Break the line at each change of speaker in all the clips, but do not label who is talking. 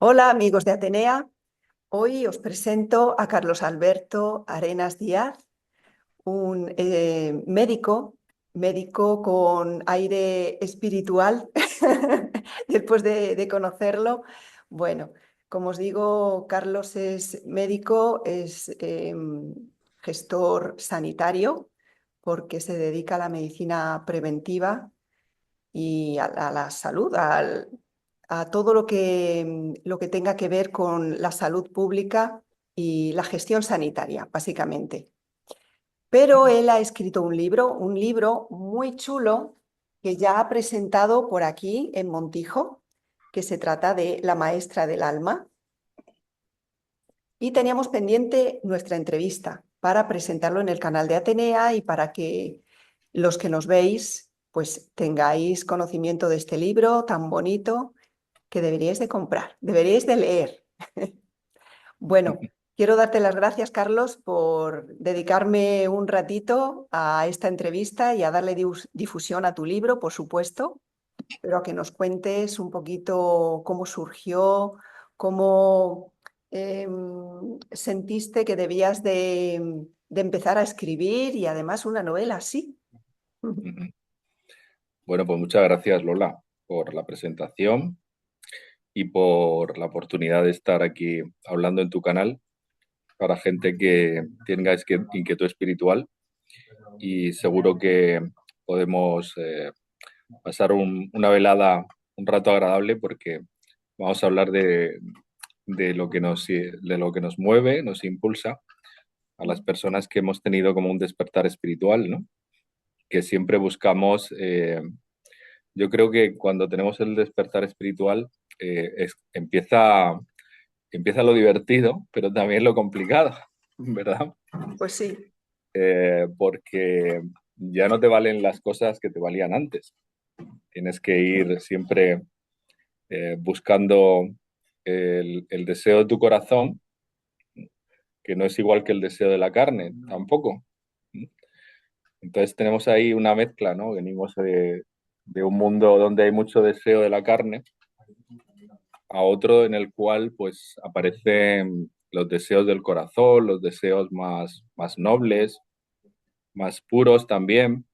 Hola amigos de Atenea, hoy os presento a Carlos Alberto Arenas Díaz, un médico con aire espiritual, después de conocerlo. Bueno, como os digo, Carlos es médico, es gestor sanitario, porque se dedica a la medicina preventiva y a la salud, a todo lo que tenga que ver con la salud pública y la gestión sanitaria, básicamente. Pero él ha escrito un libro muy chulo que ya ha presentado por aquí en Montijo, que se trata de La maestra del alma. Y teníamos pendiente nuestra entrevista para presentarlo en el canal de Atenea y para que los que nos veis pues tengáis conocimiento de este libro tan bonito que deberíais de comprar, deberíais de leer. Bueno, quiero darte las gracias, Carlos, por dedicarme un ratito a esta entrevista y a darle difusión a tu libro, por supuesto, pero a que nos cuentes un poquito cómo surgió, cómo sentiste que debías de empezar a escribir y además una novela así.
Ujú. Bueno, pues muchas gracias, Lola, por la presentación y por la oportunidad de estar aquí hablando en tu canal para gente que tenga inquietud espiritual y seguro que podemos pasar una velada, un rato agradable porque vamos a hablar de lo que nos mueve, nos impulsa a las personas que hemos tenido como un despertar espiritual, ¿no? Que siempre buscamos yo creo que cuando tenemos el despertar espiritual, empieza lo divertido, pero también lo complicado, ¿verdad?
Pues sí,
Porque ya no te valen las cosas que te valían antes. Tienes que ir siempre buscando el deseo de tu corazón, que no es igual que el deseo de la carne, tampoco. Entonces tenemos ahí una mezcla, ¿no? Venimos de un mundo donde hay mucho deseo de la carne a otro en el cual pues aparecen los deseos del corazón, los deseos más nobles, más puros también.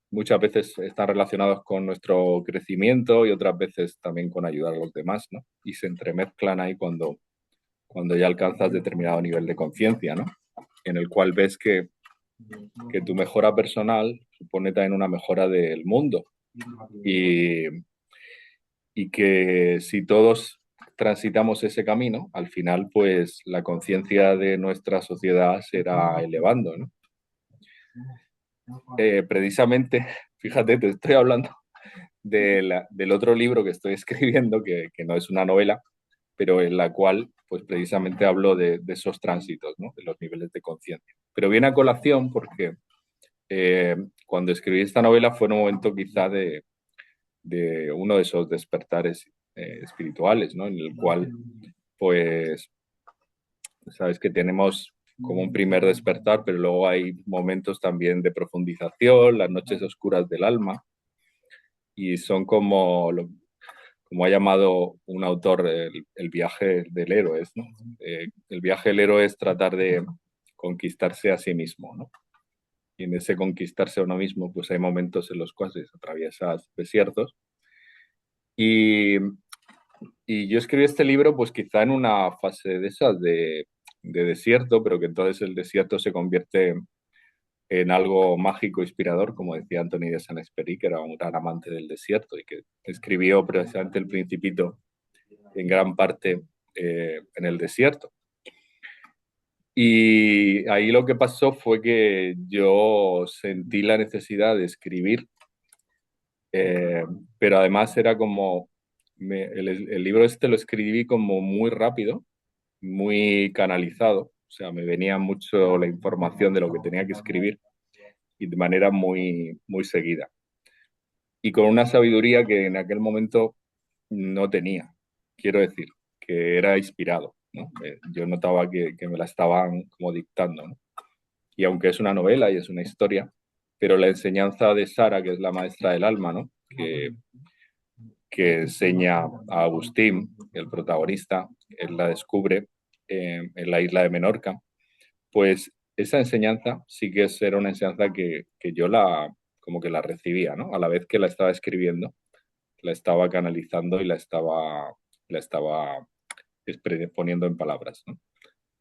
Muchas veces están relacionados con nuestro crecimiento y otras veces también con ayudar a los demás, ¿no? Y se entremezclan ahí cuando ya alcanzas determinado nivel de conciencia, ¿no? En el cual ves que tu mejora personal supone también una mejora del mundo. Y, y que si todos transitamos ese camino, al final, pues la conciencia de nuestra sociedad se irá elevando, ¿no? Precisamente, fíjate, te estoy hablando del otro libro que estoy escribiendo, que no es una novela, pero en la cual, pues precisamente hablo de esos tránsitos, ¿no? De los niveles de conciencia. Pero viene a colación porque cuando escribí esta novela fue en un momento quizá de uno de esos despertares espirituales, ¿no? En el cual, pues, sabes que tenemos como un primer despertar, pero luego hay momentos también de profundización, las noches oscuras del alma, y son como ha llamado un autor el viaje del héroe, ¿no? El viaje del héroe es tratar de conquistarse a sí mismo, ¿no? Y en ese conquistarse a uno mismo, pues hay momentos en los cuales atraviesas desiertos. Y Y yo escribí este libro pues quizá en una fase de esas de desierto, pero que entonces el desierto se convierte en algo mágico, inspirador, como decía Antoni de Saint-Exupéry, que era un gran amante del desierto y que escribió precisamente El Principito en gran parte en el desierto. Y ahí lo que pasó fue que yo sentí la necesidad de escribir, eh, pero además era como, el libro este lo escribí como muy rápido, muy canalizado, o sea, me venía mucho la información de lo que tenía que escribir y de manera muy seguida. Y con una sabiduría que en aquel momento no tenía, quiero decir, que era inspirado, ¿no? Yo notaba que me la estaban como dictando, ¿no? Y aunque es una novela y es una historia, pero la enseñanza de Sara, que es la maestra del alma, ¿no? que enseña a Agustín, el protagonista, él la descubre en la isla de Menorca, pues esa enseñanza sí que era una enseñanza que yo como que la recibía, ¿no? A la vez que la estaba escribiendo, la estaba canalizando y la estaba poniendo en palabras, ¿no?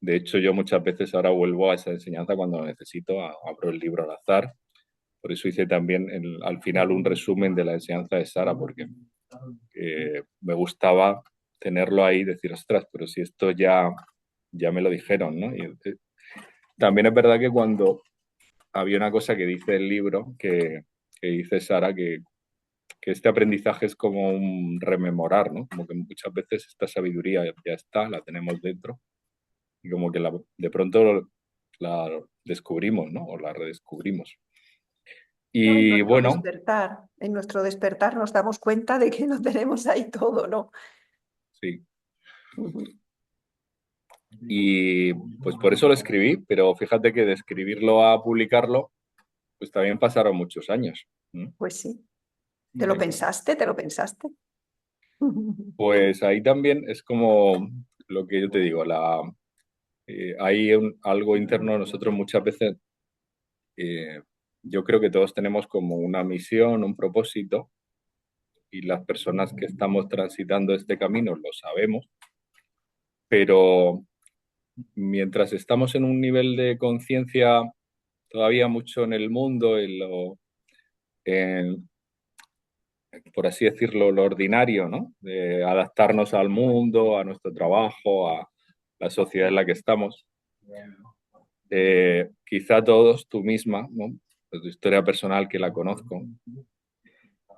De hecho, yo muchas veces ahora vuelvo a esa enseñanza cuando lo necesito, abro el libro al azar. Por eso hice también al final un resumen de la enseñanza de Sara, porque me gustaba tenerlo ahí y decir, ostras, pero si esto ya me lo dijeron, ¿no? Y, también es verdad que cuando había una cosa que dice el libro, que dice Sara, que este aprendizaje es como un rememorar, ¿no? Como que muchas veces esta sabiduría ya está, la tenemos dentro, y como que de pronto la descubrimos, ¿no? O la redescubrimos.
No,
Y bueno,
en nuestro despertar nos damos cuenta de que no tenemos ahí todo, ¿no?
sí. Y pues por eso lo escribí, pero fíjate que de escribirlo a publicarlo, pues también pasaron muchos años. ¿No?
Pues sí, ¿te lo pensaste? ¿Te lo pensaste?
Pues ahí también es como lo que yo te digo, hay algo interno de nosotros muchas veces. eh, yo creo que todos tenemos como una misión, un propósito, y las personas que estamos transitando este camino lo sabemos, pero mientras estamos en un nivel de conciencia todavía mucho en el mundo, en, por así decirlo, lo ordinario, ¿no? De adaptarnos al mundo, a nuestro trabajo, a la sociedad en la que estamos. Quizá todos, tú misma, ¿no? De tu historia personal que la conozco,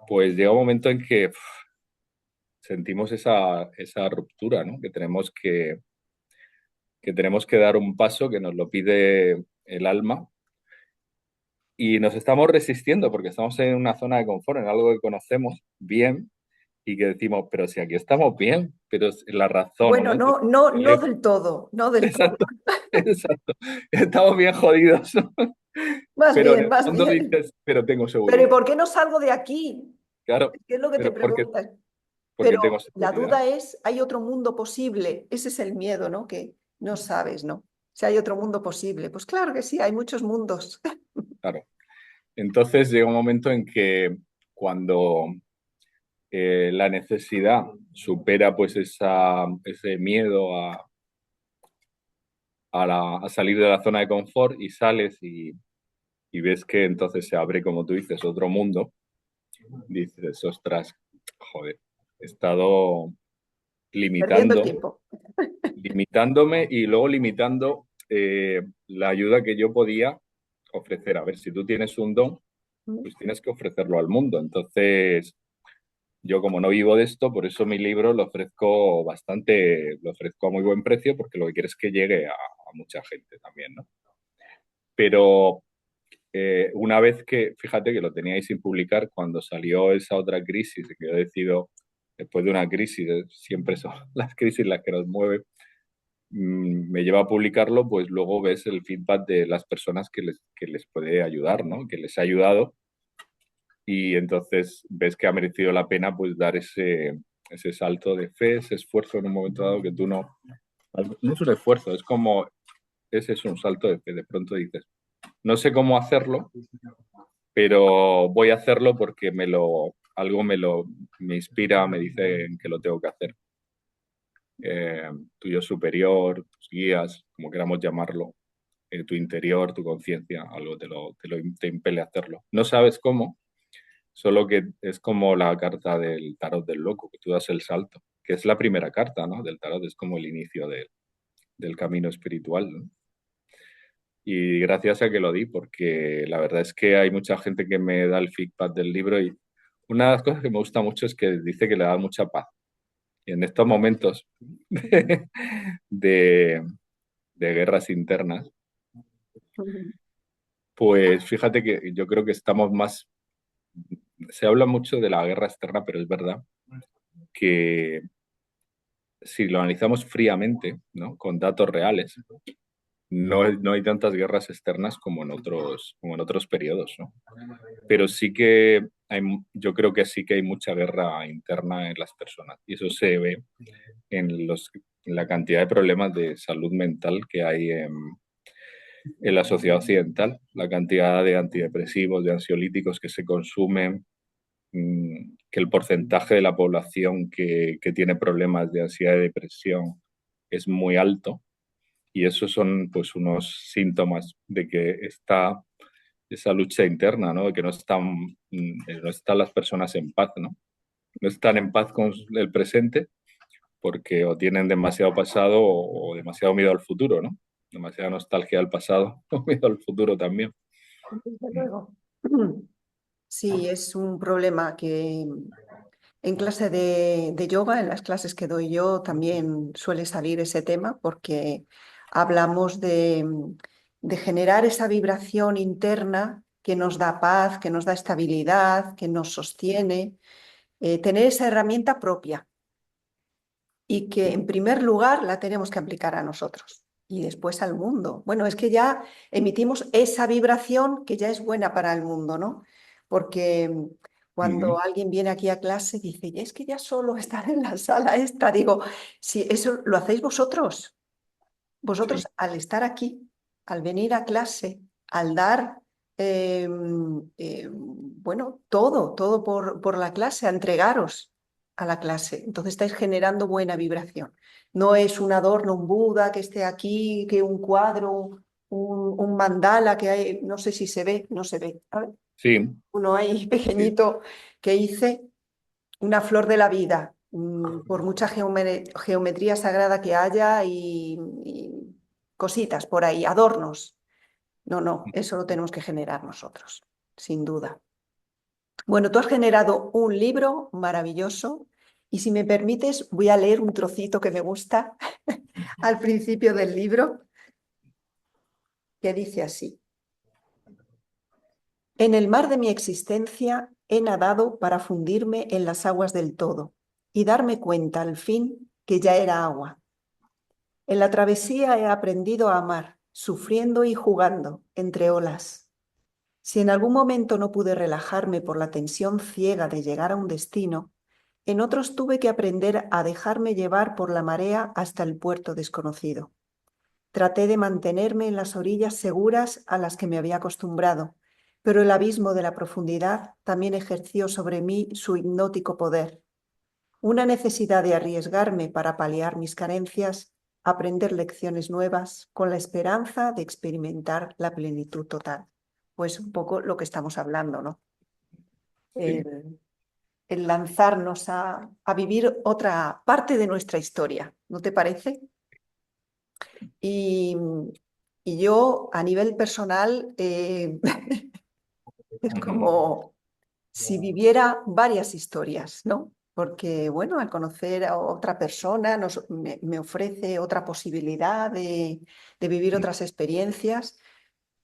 pues llega un momento en que sentimos esa ruptura, ¿no? Que tenemos que dar un paso que nos lo pide el alma y nos estamos resistiendo porque estamos en una zona de confort, en algo que conocemos bien y que decimos, pero si aquí estamos bien, pero es la razón,
Bueno,
¿no?
no, no, no del todo, no del todo.
Exacto, exacto. Estamos bien jodidos, ¿no?
Más
Pero en
bien,
el
más
fondo
bien.
dices, pero tengo
Pero ¿y
seguridad.
por qué no salgo de aquí?
Claro,
¿Qué es lo que te
pero
preguntas?
porque
Pero
tengo
la
seguridad.
duda es, ¿hay otro mundo posible? Ese es el miedo, ¿no? Que no sabes, ¿no? Si hay otro mundo posible. Pues claro que sí, hay muchos mundos.
Claro. Entonces llega un momento en que cuando la necesidad supera pues ese miedo a salir de la zona de confort y sales y ves que entonces se abre, como tú dices, otro mundo, dices, ostras, joder, he estado
Perdiendo el
limitando,
tiempo.
limitándome y luego limitando la ayuda que yo podía ofrecer. A ver, si tú tienes un don, pues tienes que ofrecerlo al mundo. Entonces, yo como no vivo de esto, por eso mi libro lo ofrezco a muy buen precio, porque lo que quiero es que llegue a mucha gente también, ¿no? Pero una vez que, fíjate que lo teníais sin publicar, cuando salió esa otra crisis, que yo decido, después de una crisis, siempre son las crisis las que nos mueven, me lleva a publicarlo, pues luego ves el feedback de las personas que les puede ayudar, ¿no? Que les ha ayudado y entonces ves que ha merecido la pena pues dar ese salto de fe, ese esfuerzo en un momento dado que tú no es un esfuerzo, ese es un salto de fe, de pronto dices, no sé cómo hacerlo, pero voy a hacerlo porque algo me inspira, me dice que lo tengo que hacer. Tu yo superior, tus guías, como queramos llamarlo, tu interior, tu conciencia, algo te impele a hacerlo. No sabes cómo, solo que es como la carta del tarot del loco, que tú das el salto, que es la primera carta, ¿no? Del tarot, es como el inicio del camino espiritual, ¿no? Y gracias a que lo di, porque la verdad es que hay mucha gente que me da el feedback del libro y una de las cosas que me gusta mucho es que dice que le da mucha paz. Y en estos momentos de, de guerras internas, pues fíjate que yo creo que estamos más, se habla mucho de la guerra externa, pero es verdad que si lo analizamos fríamente, ¿no? Con datos reales, no hay tantas guerras externas como en otros periodos, ¿no? Pero sí que yo creo que sí que hay mucha guerra interna en las personas y eso se ve en la cantidad de problemas de salud mental que hay en la sociedad occidental, la cantidad de antidepresivos, de ansiolíticos que se consumen, que el porcentaje de la población que tiene problemas de ansiedad y depresión es muy alto y esos son pues unos síntomas de que está esa lucha interna, ¿no? De que no están las personas en paz, ¿no? No están en paz con el presente porque o tienen demasiado pasado o demasiado miedo al futuro, ¿no? Demasiada nostalgia al pasado o miedo al futuro también.
Desde luego. Sí, es un problema que en clase de yoga, en las clases que doy yo, también suele salir ese tema porque hablamos de generar esa vibración interna que nos da paz, que nos da estabilidad, que nos sostiene, tener esa herramienta propia y que en primer lugar la tenemos que aplicar a nosotros y después al mundo. Bueno, es que ya emitimos esa vibración que ya es buena para el mundo, ¿no? Porque cuando
Ujú.
alguien viene aquí a clase dice, "Y es que ya solo estar en la sala esta", digo, si eso lo hacéis vosotros, vosotros
Sí,
al estar aquí, al venir a clase, al dar, bueno, todo por la clase, a entregaros a la clase. Entonces estáis generando buena vibración. No es un adorno, un Buda que esté aquí, que un cuadro, un mandala que hay, no sé si se ve, no se ve. A ver,
sí,
uno ahí
sí.
pequeñito que hice, una flor de la vida, por mucha geometría sagrada que haya y cositas por ahí, adornos. No, no, eso lo tenemos que generar nosotros, sin duda. Bueno, tú has generado un libro maravilloso y si me permites voy a leer un trocito que me gusta al principio del libro, que dice así. En el mar de mi existencia he nadado para fundirme en las aguas del todo y darme cuenta al fin que ya era agua. En la travesía he aprendido a amar, sufriendo y jugando entre olas. Si en algún momento no pude relajarme por la tensión ciega de llegar a un destino, en otros tuve que aprender a dejarme llevar por la marea hasta el puerto desconocido. Traté de mantenerme en las orillas seguras a las que me había acostumbrado, pero el abismo de la profundidad también ejerció sobre mí su hipnótico poder. Una necesidad de arriesgarme para paliar mis carencias, aprender lecciones nuevas, con la esperanza de experimentar la plenitud total. Pues un poco lo que estamos hablando, ¿no?
Sí,
El, el lanzarnos a vivir otra parte de nuestra historia, ¿no te parece? Y, y yo, a nivel personal, es
ujú,
como si viviera varias historias, ¿no? Porque, bueno, al conocer a otra persona me ofrece otra posibilidad de vivir otras experiencias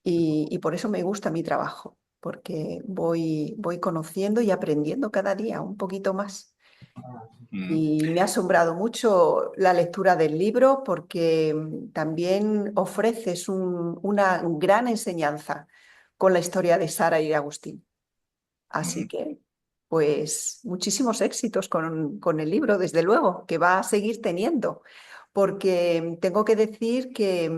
y por eso me gusta mi trabajo, porque voy conociendo y aprendiendo cada día un poquito más.
mm,
Y me ha asombrado mucho la lectura del libro porque también ofreces una gran enseñanza con la historia de Sara y de Agustín. Así
ujú,
que, pues, muchísimos éxitos con el libro, desde luego, que va a seguir teniendo, porque tengo que decir que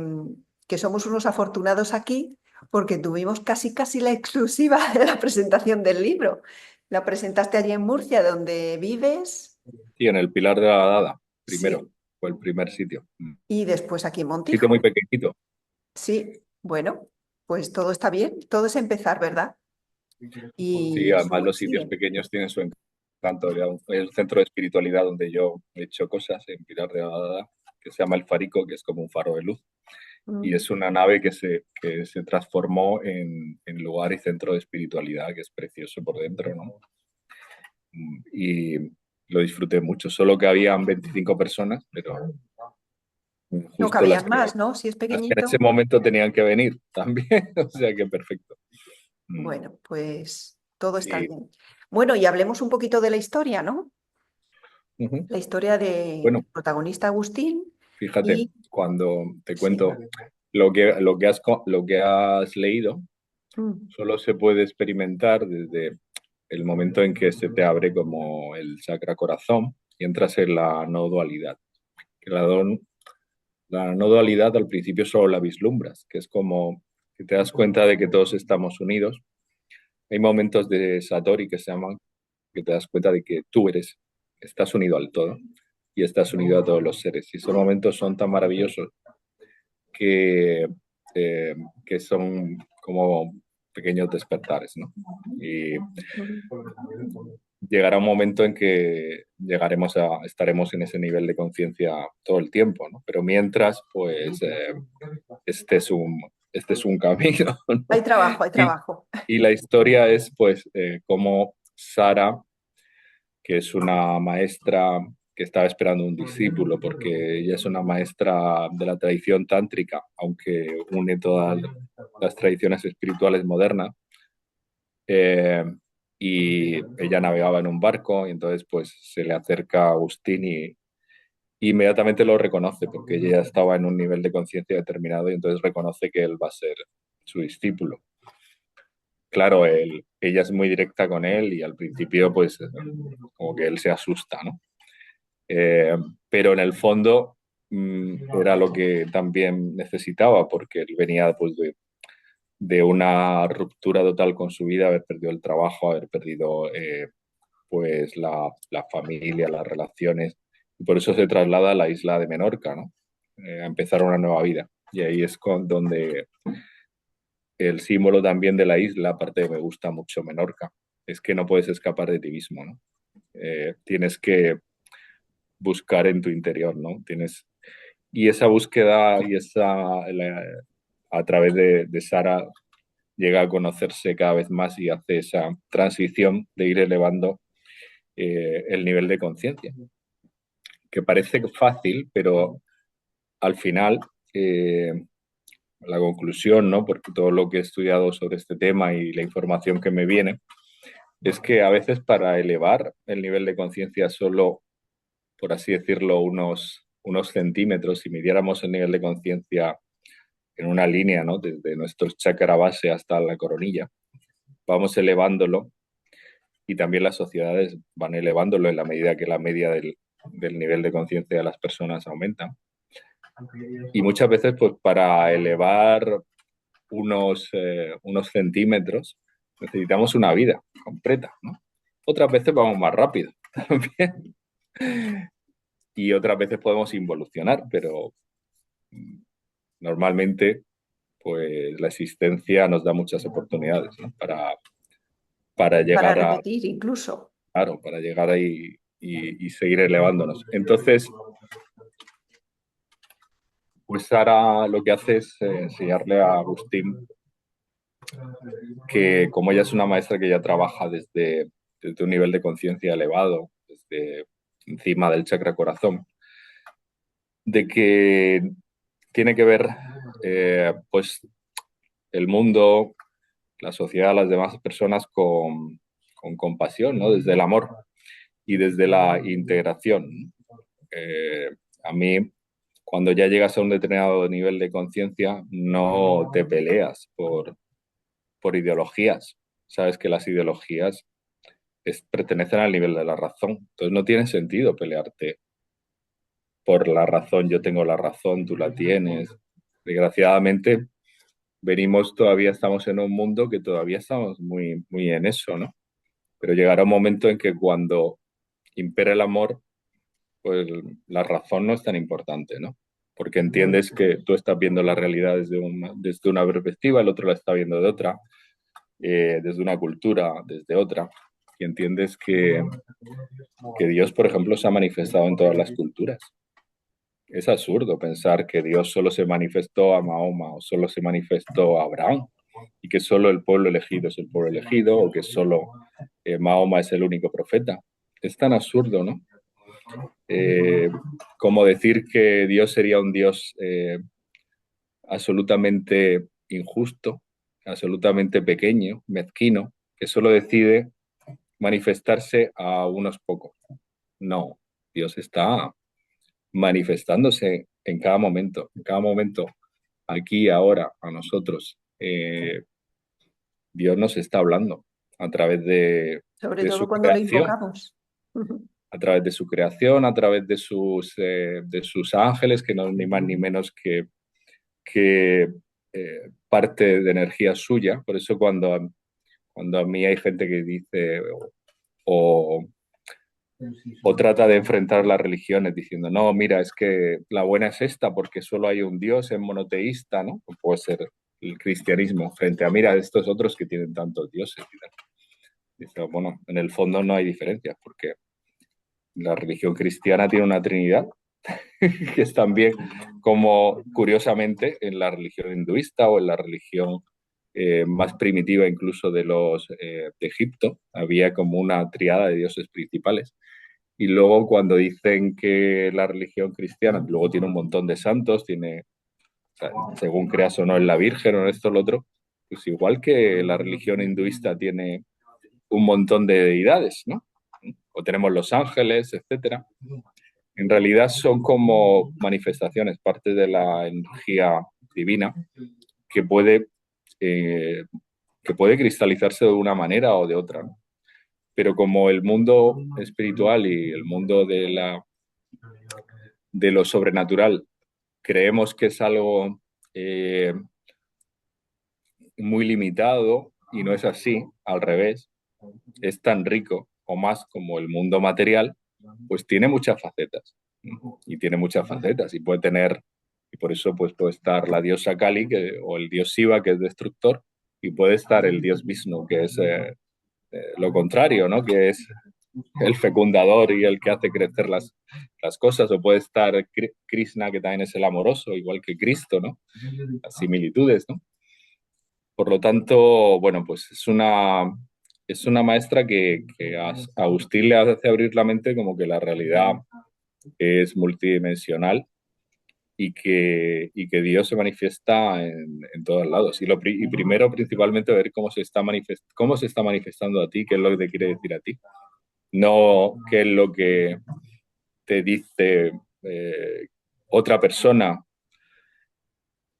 somos unos afortunados aquí porque tuvimos casi la exclusiva de la presentación del libro. La presentaste allí en Murcia, donde vives,
sí, en el Pilar de la Dada, primero,
sí,
fue el primer sitio.
y después aquí en
Sitio muy
Montijo.
pequeñito.
Sí, bueno, pues todo está bien, todo es empezar, ¿verdad?
Sí,
Y
además los sitios
siguen.
pequeños tienen su encanto. Ya el centro de espiritualidad donde yo he hecho cosas en Pilar de la Dada, que se llama El Farico, que es como un faro de luz. Y
Mm.
es una nave que se transformó en lugar y centro de espiritualidad, que es precioso por dentro, ¿no? Y lo disfruté mucho, solo que habían 25 personas, pero
No
justo
cabían más, ¿no? Si es
las que en ese
pequeñito.
momento tenían que venir también, o sea que perfecto. Mm,
Bueno, pues todo está
Y
bien. Bueno, y hablemos un poquito de la historia, ¿no?
ujú.
La historia
Bueno,
del protagonista Agustín
fíjate,
y
cuando te
sí.
cuento lo que has leído,
Mm,
solo se puede experimentar desde, el momento en que se te abre como el chakra corazón y entras en la no dualidad. Que la no dualidad al principio solo la vislumbras, que es como que te das cuenta de que todos estamos unidos. Hay momentos de Satori que se llaman, que te das cuenta de que tú estás unido al todo y estás unido a todos los seres. Y esos momentos son tan maravillosos que, eh, que son como pequeños despertares, ¿no? Y llegará un momento en que estaremos en ese nivel de conciencia todo el tiempo, ¿no? Pero mientras, pues, este es un, este es un camino,
Hay
¿no?
trabajo, hay
Y,
trabajo.
y la historia es, pues, cómo Sara, que es una maestra que estaba esperando un discípulo, porque ella es una maestra de la tradición tántrica, aunque une todas las tradiciones espirituales modernas, eh, y ella navegaba en un barco y entonces pues se le acerca a Agustín y inmediatamente lo reconoce porque ella ya estaba en un nivel de conciencia determinado y entonces reconoce que él va a ser su discípulo. Claro, ella es muy directa con él y al principio pues como que él se asusta, ¿no? Pero en el fondo era lo que también necesitaba porque él venía pues de una ruptura total con su vida, haber perdido el trabajo, haber perdido pues la familia, las relaciones, y por eso se traslada a la isla de Menorca, ¿no? A empezar una nueva vida. Y ahí es donde el símbolo también de la isla, aparte de me gusta mucho Menorca, es que no puedes escapar de ti mismo, ¿no? Tienes que buscar en tu interior, ¿no? Y esa búsqueda y a través de Sara llega a conocerse cada vez más y hace esa transición de ir elevando el nivel de conciencia, que parece fácil, pero al final la conclusión, ¿no? Porque todo lo que he estudiado sobre este tema y la información que me viene, es que a veces para elevar el nivel de conciencia solo, por así decirlo, unos centímetros, si midiéramos el nivel de conciencia en una línea, ¿no? Desde nuestro chakra base hasta la coronilla, vamos elevándolo y también las sociedades van elevándolo en la medida que la media del nivel de conciencia de las personas aumenta. Y muchas veces, pues para elevar unos centímetros, necesitamos una vida completa, ¿no? Otras veces vamos más rápido también. Y otras veces podemos involucionar, pero normalmente pues la existencia nos da muchas oportunidades, ¿no? Para
Para
llegar a,
repetir incluso.
claro, para llegar ahí y seguir elevándonos. Entonces, pues Sara lo que hace es enseñarle a Agustín que como ella es una maestra que ya trabaja desde un nivel de conciencia elevado, desde encima del chakra corazón, de que tiene que ver pues el mundo, la sociedad, las demás personas con compasión, ¿no? Desde el amor y desde la integración. Eh, a mí, cuando ya llegas a un determinado nivel de conciencia, no te peleas por ideologías. Sabes que las ideologías pertenecen al nivel de la razón. Entonces no tiene sentido pelearte por la razón. Yo tengo la razón, tú la tienes. Desgraciadamente, todavía estamos en un mundo que todavía estamos muy, muy en eso, ¿no? Pero llegará un momento en que cuando impera el amor, pues la razón no es tan importante, ¿no? Porque entiendes que tú estás viendo la realidad desde una perspectiva, el otro la está viendo de otra, desde una cultura, desde otra, y entiendes que Dios, por ejemplo, se ha manifestado en todas las culturas. Es absurdo pensar que Dios solo se manifestó a Mahoma o solo se manifestó a Abraham y que solo el pueblo elegido es el pueblo elegido o que solo Mahoma es el único profeta. Es tan absurdo, ¿no? Eh, Como decir que Dios sería un Dios absolutamente injusto, absolutamente pequeño, mezquino, que solo decide manifestarse a unos pocos. No, Dios está manifestándose en cada momento, aquí, ahora, a nosotros. Dios nos está hablando a través
Sobre
de
todo
su
cuando lo
creación,
invocamos.
a través de su creación, a través de sus ángeles, que no es ni más ni menos que parte de energía suya. Por eso cuando a mí hay gente que dice o, o trata de enfrentar las religiones diciendo, no, mira, es que la buena es esta porque solo hay un Dios, es monoteísta, ¿no? Puede ser el cristianismo frente a, mira, estos otros que tienen tantos dioses. Dice, bueno, en el fondo no hay diferencias porque la religión cristiana tiene una trinidad que es también como curiosamente en la religión hinduista o en la religión más primitiva incluso de Egipto, había como una triada de dioses principales. Y luego cuando dicen que la religión cristiana luego tiene un montón de santos, tiene, o sea, según creas o no en la Virgen o en esto o lo otro, pues igual que la religión hinduista tiene un montón de deidades, ¿no? O tenemos los ángeles, etcétera. En realidad son como manifestaciones, parte de la energía divina que puede, eh, que puede cristalizarse de una manera o de otra, ¿no? Pero como el mundo espiritual y el mundo de lo sobrenatural creemos que es algo eh, muy limitado y no es así, al revés, es tan rico o más como el mundo material, pues tiene muchas facetas. Y tiene muchas facetas y puede tener, y por eso pues puede estar la diosa Kali o el dios Shiva, que es destructor, y puede estar el dios Vishnu, que es lo contrario, ¿no? Que es el fecundador y el que hace crecer las cosas, o puede estar Krishna, que también es el amoroso, igual que Cristo, ¿no? Las similitudes, ¿no? Por lo tanto, bueno, pues es una maestra que a Agustín le hace abrir la mente como que la realidad es multidimensional y que Dios se manifiesta en todos lados. Y primero, principalmente, ver cómo se está manifestando a ti, qué es lo que te quiere decir a ti. No qué es lo que te dice otra persona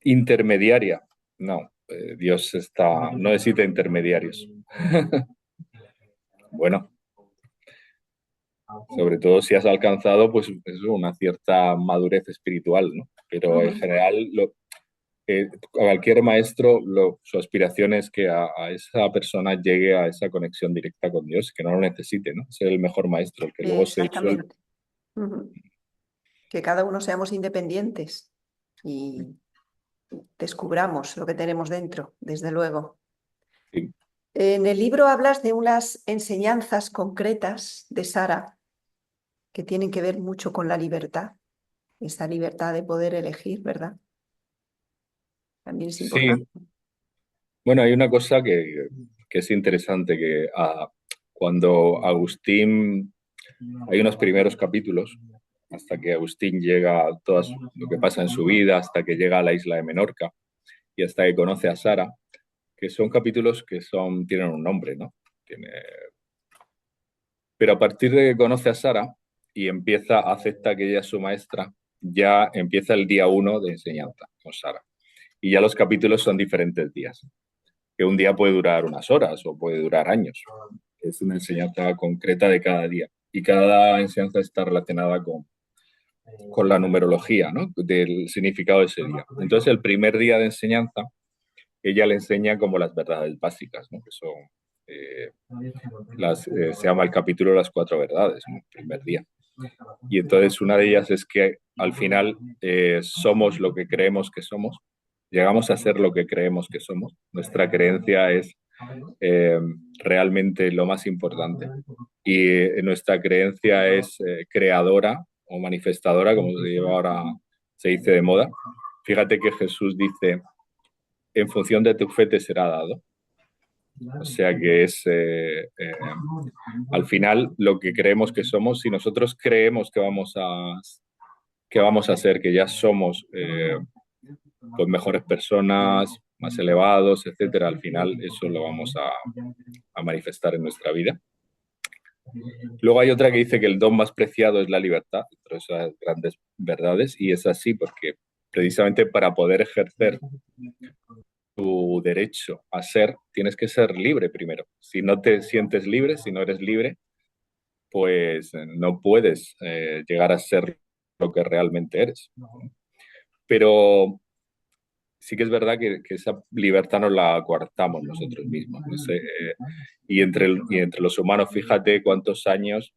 intermediaria. No, no necesita intermediarios. Bueno, sobre todo si has alcanzado pues una cierta madurez espiritual, ¿no? Pero en general, cualquier maestro, su aspiración es que a esa persona llegue a esa conexión directa con Dios, que no lo necesite, ¿no? Ser el mejor maestro, el que luego se disuelve.
Exactamente. Ujú. Que cada uno seamos independientes y descubramos lo que tenemos dentro, desde luego.
Sí,
En el libro hablas de unas enseñanzas concretas de Sara que tienen que ver mucho con la libertad, esa libertad de poder elegir, ¿verdad? También es
sí.
importante.
Bueno, hay una cosa que es interesante, cuando Agustín, hay unos primeros capítulos, hasta que Agustín llega a todo lo que pasa en su vida, hasta que llega a la isla de Menorca y hasta que conoce a Sara, que son capítulos tienen un nombre, ¿no? Pero a partir de que conoce a Sara y acepta que ella es su maestra, ya empieza el día uno de enseñanza con Sara. Y ya los capítulos son diferentes días, que un día puede durar unas horas o puede durar años. Es una enseñanza concreta de cada día. Y cada enseñanza está relacionada con la numerología, ¿no? Del significado de ese día. Entonces, el primer día de enseñanza, ella le enseña como las verdades básicas, ¿no? Que son, eh, se llama el capítulo de las cuatro verdades, ¿no? El primer día. Y entonces una de ellas es que al final somos lo que creemos que somos, llegamos a ser lo que creemos que somos. Nuestra creencia es eh, realmente lo más importante. Y nuestra creencia es creadora o manifestadora, como ahora se dice de moda. Fíjate que Jesús dice, en función de tu fe te será dado. O sea que al final lo que creemos que somos, si nosotros creemos que vamos a ser, que ya somos pues mejores personas, más elevados, etcétera, al final eso lo vamos a manifestar en nuestra vida. Luego hay otra que dice que el don más preciado es la libertad, entre esas grandes verdades, y es así porque precisamente para poder ejercer tu derecho a ser, tienes que ser libre primero. Si no te sientes libre, si no eres libre, pues no puedes llegar a ser lo que realmente eres. Pero sí que es verdad que esa libertad nos la coartamos nosotros mismos. No sé, y entre los humanos, fíjate cuántos años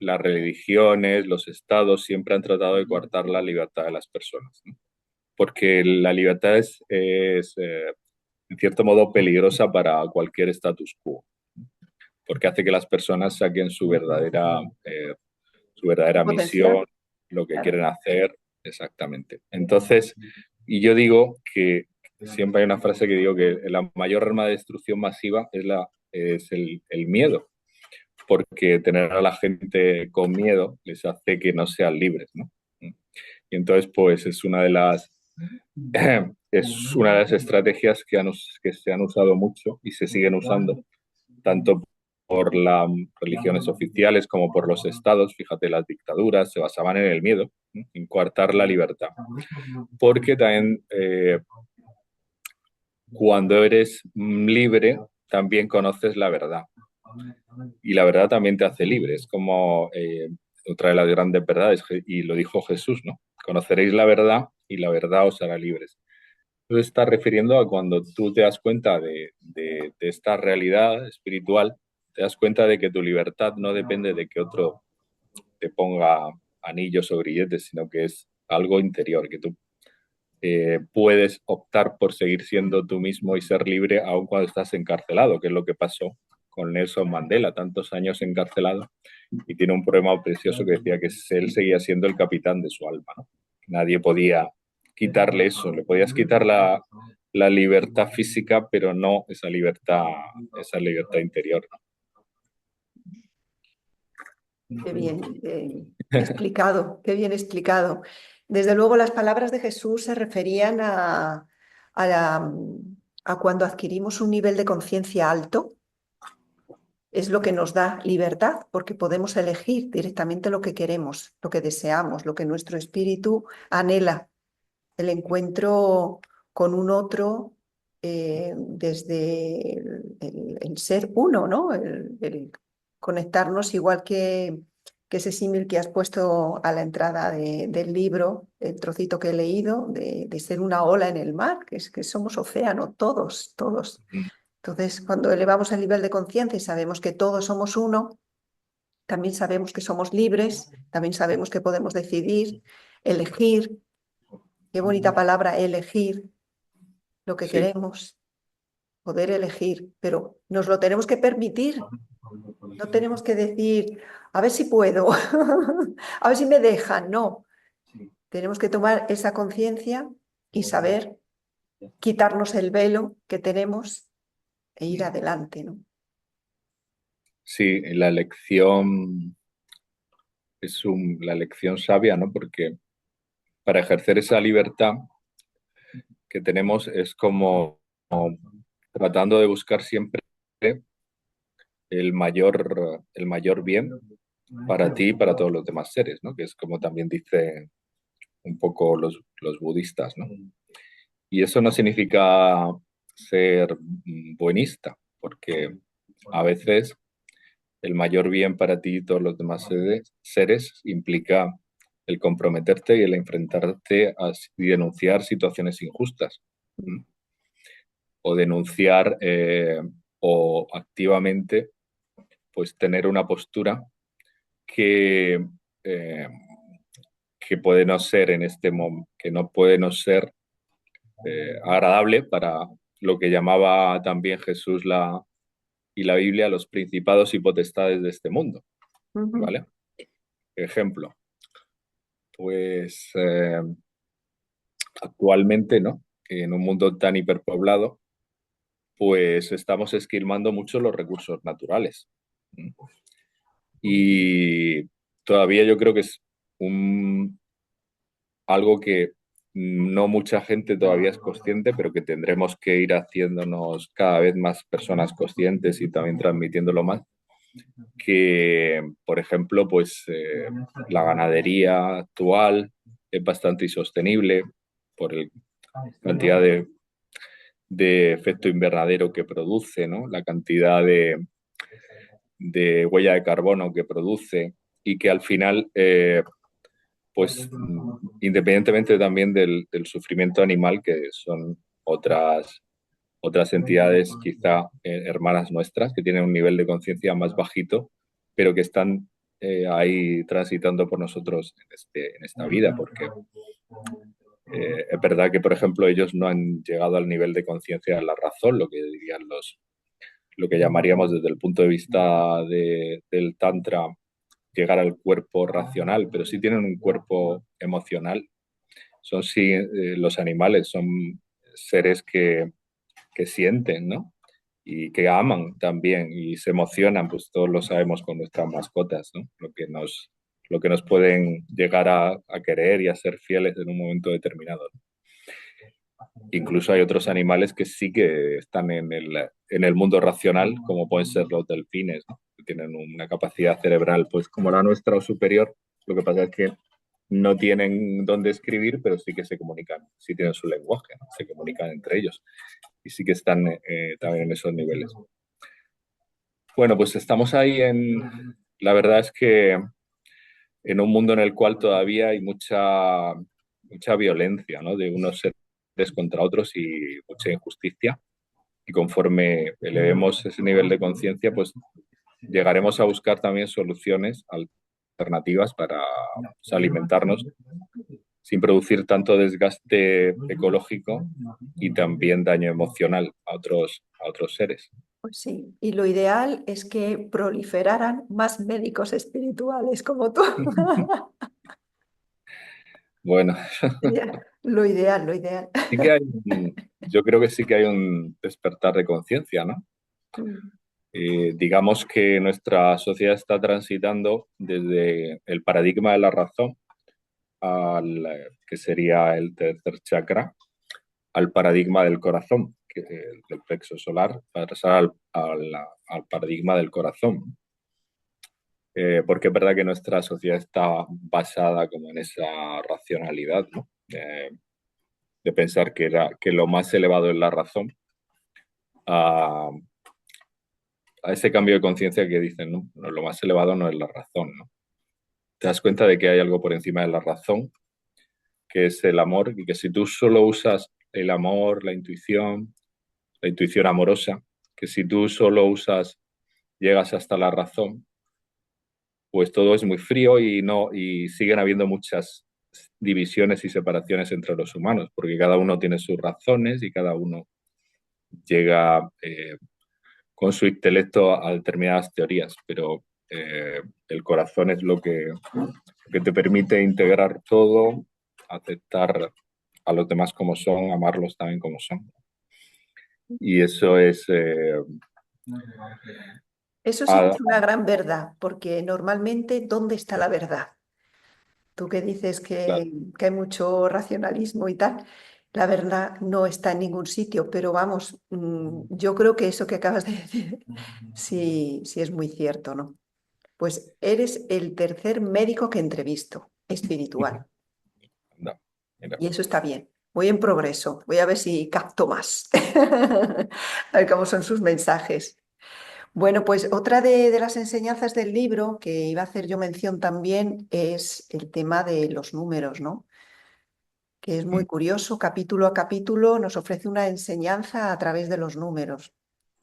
las religiones, los estados siempre han tratado de coartar la libertad de las personas, ¿no? Porque la libertad es en cierto modo, peligrosa para cualquier status quo, porque hace que las personas saquen su verdadera misión,
Potencial,
lo que
claro.
quieren hacer exactamente. Entonces, y yo digo que siempre hay una frase que digo que la mayor arma de destrucción masiva es el miedo, porque tener a la gente con miedo les hace que no sean libres, ¿no? Y entonces, pues es una de las estrategias que se han usado mucho y se siguen usando, tanto por las religiones oficiales como por los estados. Fíjate, las dictaduras se basaban en el miedo, ¿no? En coartar la libertad. Porque también cuando eres libre, también conoces la verdad. Y la verdad también te hace libre. Es como otra de las grandes verdades, y lo dijo Jesús, ¿no? Conoceréis la verdad y la verdad os hará libres. Tú estás refiriendo a cuando tú te das cuenta de esta realidad espiritual, te das cuenta de que tu libertad no depende de que otro te ponga anillos o grilletes, sino que es algo interior, que tú puedes optar por seguir siendo tú mismo y ser libre aun cuando estás encarcelado, que es lo que pasó con Nelson Mandela, tantos años encarcelado, y tiene un poema precioso que decía que él seguía siendo el capitán de su alma, ¿no? Nadie podía quitarle eso, le podías quitar la libertad física, pero no esa libertad interior, ¿no?
Qué bien explicado, qué bien explicado. Desde luego, las palabras de Jesús se referían a a cuando adquirimos un nivel de conciencia alto, es lo que nos da libertad, porque podemos elegir directamente lo que queremos, lo que deseamos, lo que nuestro espíritu anhela, el encuentro con un otro desde el ser uno, ¿no? El conectarnos igual que ese símil que has puesto a la entrada del libro, el trocito que he leído, de ser una ola en el mar, que es que somos océano, todos, todos. Entonces, cuando elevamos el nivel de conciencia y sabemos que todos somos uno, también sabemos que somos libres, también sabemos que podemos decidir, elegir, qué bonita palabra, elegir lo que
Sí,
queremos, poder elegir, pero nos lo tenemos que permitir, no tenemos que decir, a ver si puedo, a ver si me dejan, no, tenemos que tomar esa conciencia y saber quitarnos el velo que tenemos e ir adelante, ¿no?
sí, la elección la elección sabia, ¿no? Porque para ejercer esa libertad que tenemos es como tratando de buscar siempre el mayor bien para ti y para todos los demás seres, ¿no? Que es como también dice un poco los budistas, ¿no? Y eso no significa ser buenista, porque a veces el mayor bien para ti y todos los demás seres implica el comprometerte y el enfrentarte y denunciar situaciones injustas. ¿M? O denunciar o activamente pues tener una postura que, eh, que puede no ser en este momento, que no puede no ser agradable para lo que llamaba también Jesús y la Biblia los principados y potestades de este mundo,
Ujú.
¿vale? Ejemplo, pues actualmente, ¿no? En un mundo tan hiperpoblado, pues estamos esquilmando mucho los recursos naturales. Y todavía yo creo que es un, algo que no mucha gente todavía es consciente, pero que tendremos que ir haciéndonos cada vez más personas conscientes y también transmitiéndolo más, que, por ejemplo, pues la ganadería actual es bastante insostenible por la cantidad de efecto invernadero que produce, ¿no? La cantidad de huella de carbono que produce y que al final, pues independientemente también del sufrimiento animal, que son otras entidades quizá hermanas nuestras, que tienen un nivel de conciencia más bajito, pero que están ahí transitando por nosotros en esta vida, porque es verdad que, por ejemplo, ellos no han llegado al nivel de conciencia de la razón, lo que dirían lo que llamaríamos desde el punto de vista del Tantra, llegar al cuerpo racional, pero sí tienen un cuerpo emocional. Son sí, los animales son seres que sienten, ¿no? Y que aman también y se emocionan, pues todos lo sabemos con nuestras mascotas, ¿no? Lo que nos pueden llegar a querer y a ser fieles en un momento determinado, ¿no? Incluso hay otros animales que sí que están en el mundo racional, como pueden ser los delfines, ¿no? Que tienen una capacidad cerebral pues como la nuestra o superior. Lo que pasa es que no tienen dónde escribir, pero sí que se comunican, sí tienen su lenguaje, ¿no? Se comunican entre ellos y sí que están también en esos niveles. Bueno, pues estamos ahí la verdad es que en un mundo en el cual todavía hay mucha violencia, ¿no? De unos seres contra otros y mucha injusticia. Y conforme elevemos ese nivel de conciencia, pues llegaremos a buscar también soluciones alternativas para pues, alimentarnos sin producir tanto desgaste ecológico y también daño emocional a otros seres.
Pues sí, y lo ideal es que proliferaran más médicos espirituales como tú.
Bueno,
Sería lo ideal, lo ideal.
sí que yo creo que sí que hay un despertar de conciencia, ¿no?
Mm.
Digamos que nuestra sociedad está transitando desde el paradigma de la razón, que sería el tercer chakra, al paradigma del corazón, del plexo solar, para pasar al paradigma del corazón. Porque es verdad que nuestra sociedad está basada como en esa racionalidad, ¿no? De pensar que lo más elevado es la razón, a, a ese cambio de conciencia que dicen, ¿no? No, lo más elevado no es la razón, ¿no? Te das cuenta de que hay algo por encima de la razón, que es el amor, y que si tú solo usas el amor, la intuición amorosa, que si tú solo usas, llegas hasta la razón, pues todo es muy frío y siguen habiendo muchas divisiones y separaciones entre los humanos, porque cada uno tiene sus razones y cada uno llega con su intelecto a determinadas teorías, pero el corazón es lo que te permite integrar todo, aceptar a los demás como son, amarlos también como son. Y eso es...
Eso sí que
a-
es una gran verdad, porque normalmente, ¿dónde está la verdad? Tú que dices
claro,
que hay mucho racionalismo y tal, la verdad no está en ningún sitio, pero vamos, yo creo que eso que acabas de decir sí, sí es muy cierto, ¿no? Pues eres el tercer médico que entrevisto, espiritual,
no, mira.
y eso está bien. Voy en progreso, voy a ver si capto más, a ver cómo son sus mensajes. Bueno, pues otra de las enseñanzas del libro que iba a hacer yo mención también es el tema de los números, ¿no? Que es muy curioso, capítulo a capítulo nos ofrece una enseñanza a través de los números.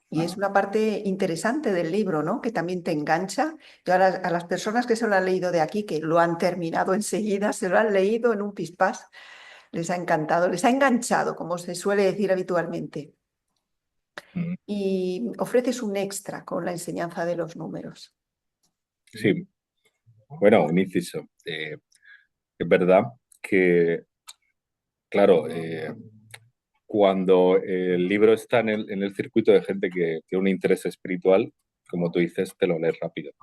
Y es una parte interesante del libro, ¿no? Que también te engancha. Yo a las personas que se lo han leído de aquí, que lo han terminado enseguida, se lo han leído en un pispás, les ha encantado, les ha enganchado, como se suele decir habitualmente. Y ofreces un extra con la enseñanza de los números.
Sí, bueno, un inciso. Es verdad que, claro, cuando el libro está en el circuito de gente que tiene un interés espiritual, como tú dices, te lo lees rápido.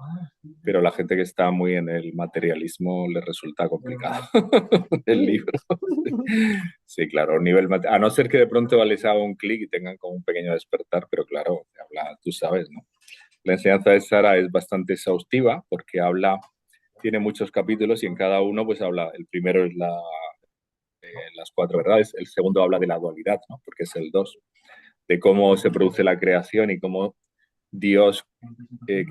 Pero la gente que está muy en el materialismo le resulta complicado el
Sí.
libro. Sí, claro, a nivel a no ser que de pronto les haga un clic y tengan como un pequeño despertar, pero claro, habla, tú sabes, ¿no? La enseñanza de Sara es bastante exhaustiva porque tiene muchos capítulos y en cada uno pues habla, el primero es las cuatro verdades, el segundo habla de la dualidad, ¿no? Porque es el dos. de cómo se produce la creación y cómo Dios,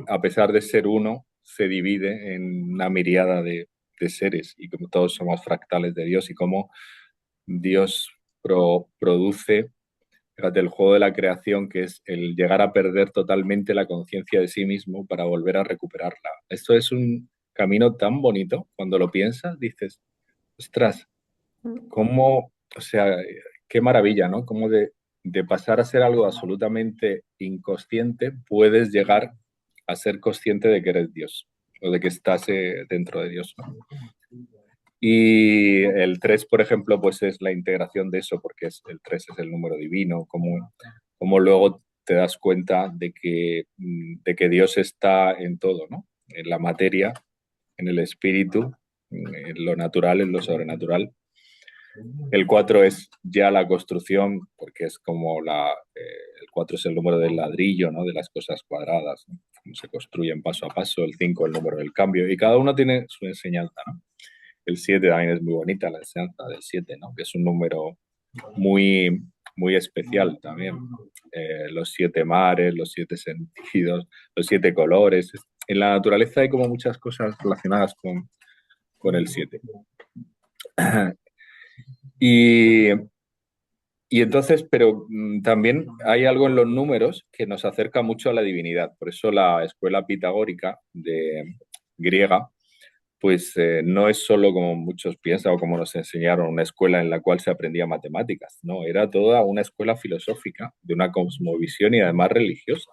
a pesar de ser uno, se divide en una miriada de seres y como todos somos fractales de Dios y cómo Dios produce, fíjate, el juego de la creación, que es el llegar a perder totalmente la conciencia de sí mismo para volver a recuperarla. Esto es un camino tan bonito, cuando lo piensas, dices, ostras, cómo, o sea, qué maravilla, ¿no? Cómo de pasar a ser algo absolutamente inconsciente, puedes llegar a ser consciente de que eres Dios o de que estás dentro de Dios, ¿no? Y el 3 por ejemplo, pues es la integración de eso, porque el 3 es el número divino, como luego te das cuenta de que Dios está en todo, ¿no? En la materia, en el espíritu, en lo natural, en lo sobrenatural. El 4 es ya la construcción, porque es como el 4 es el número del ladrillo, ¿no? De las cosas cuadradas, ¿no? Cómo se construyen paso a paso. El 5 el número del cambio. Y cada uno tiene su enseñanza, ¿no? El 7 también es muy bonita, la enseñanza del 7, ¿no? Que es un número muy, muy especial también. Los 7 mares, los 7 sentidos, los 7 colores. En la naturaleza hay como muchas cosas relacionadas con el 7. Y, y entonces, pero también hay algo en los números que nos acerca mucho a la divinidad. Por eso la escuela pitagórica de griega, pues no es solo como muchos piensan o como nos enseñaron, una escuela en la cual se aprendía matemáticas, no, era toda una escuela filosófica de una cosmovisión y además religiosa.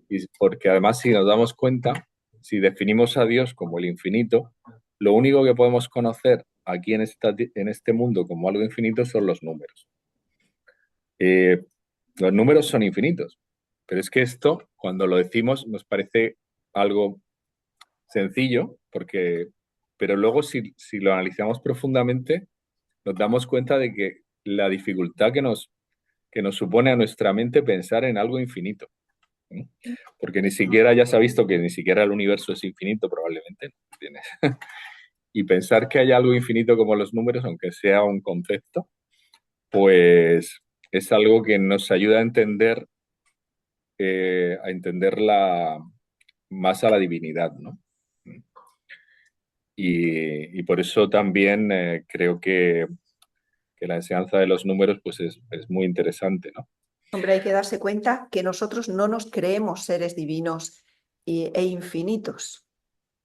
Y porque además si nos damos cuenta, si definimos a Dios como el infinito, lo único que podemos conocer aquí en este mundo como algo infinito son los números. Los números son infinitos, pero es que esto, cuando lo decimos, nos parece algo sencillo, pero luego si lo analizamos profundamente, nos damos cuenta de que la dificultad que nos supone a nuestra mente pensar en algo infinito, ¿no? Porque ni siquiera ya se ha visto que ni siquiera el universo es infinito, probablemente, ¿no? ¿Entiendes? Y pensar que hay algo infinito como los números, aunque sea un concepto, pues es algo que nos ayuda a entender más a la divinidad, ¿no? Y por eso también creo que la enseñanza de los números pues es muy interesante, ¿no?
Hombre, hay que darse cuenta que nosotros no nos creemos seres divinos e infinitos.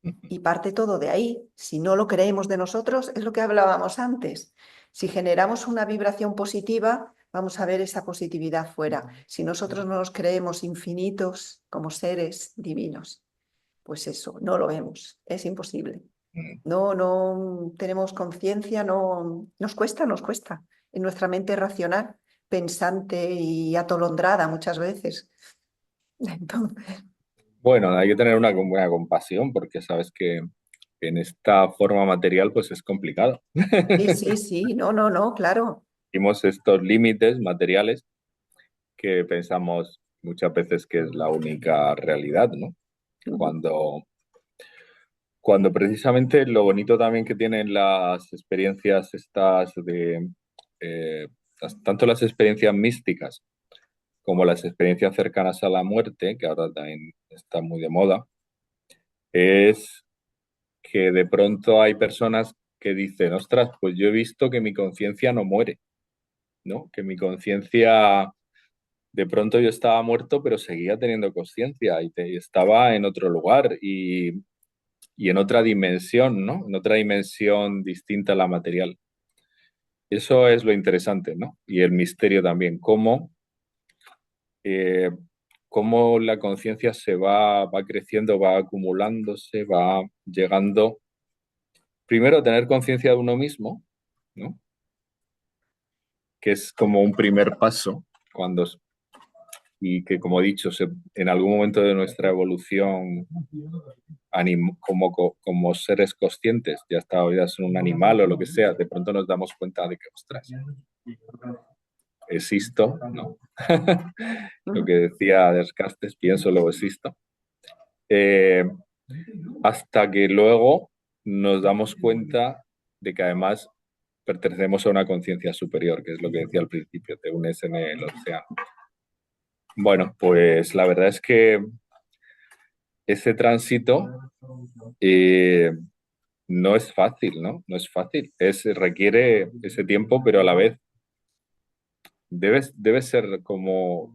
Y parte todo de ahí. Si no lo creemos de nosotros, es lo que hablábamos antes. Si generamos una vibración positiva, vamos a ver esa positividad fuera. Si nosotros no nos creemos infinitos como seres divinos, pues eso, no lo vemos, es imposible. No, no tenemos conciencia, no, nos cuesta. En nuestra mente racional, pensante y atolondrada muchas veces. Entonces,
Bueno, hay que tener una buena compasión porque sabes que en esta forma material pues es complicado.
sí, sí, sí, no, no, no, claro.
Tenemos estos límites materiales que pensamos muchas veces que es la única realidad, ¿no? Cuando, cuando precisamente lo bonito también que tienen las experiencias estas eh, tanto las experiencias místicas como las experiencias cercanas a la muerte, que ahora también está muy de moda, es que de pronto hay personas que dicen, ostras, pues yo he visto que mi conciencia no muere, ¿no? Que mi conciencia, de pronto yo estaba muerto, pero seguía teniendo conciencia y estaba en otro lugar y en otra dimensión, ¿no? En otra dimensión distinta a la material. Eso es lo interesante, ¿no? Y el misterio también, eh, cómo la conciencia va creciendo, va acumulándose, va llegando primero a tener conciencia de uno mismo, ¿no? Que es como un primer paso cuando y que como he dicho en algún momento de nuestra evolución como seres conscientes, ya está ya es un animal o lo que sea, de pronto nos damos cuenta de que, ostras, existo, ¿no? Lo que decía Descartes, pienso, luego existo. Eh, Hasta que luego nos damos cuenta de que además pertenecemos a una conciencia superior, que es lo que decía al principio, te unes en el océano. Bueno, pues la verdad es que ese tránsito eh, no es fácil, ¿no? No es fácil. Requiere ese tiempo, pero a la vez debe ser como,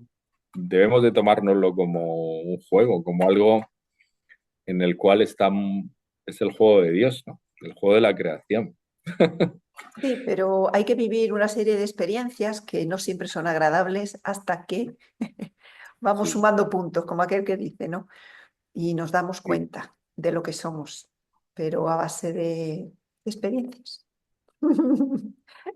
debemos de tomárnoslo como un juego, como algo en el cual es el juego de Dios, ¿no? El juego de la creación.
Sí, pero hay que vivir una serie de experiencias que no siempre son agradables hasta que vamos
Sí,
sumando puntos, como aquel que dice, ¿no? Y nos damos
sí,
cuenta de lo que somos, pero a base de experiencias.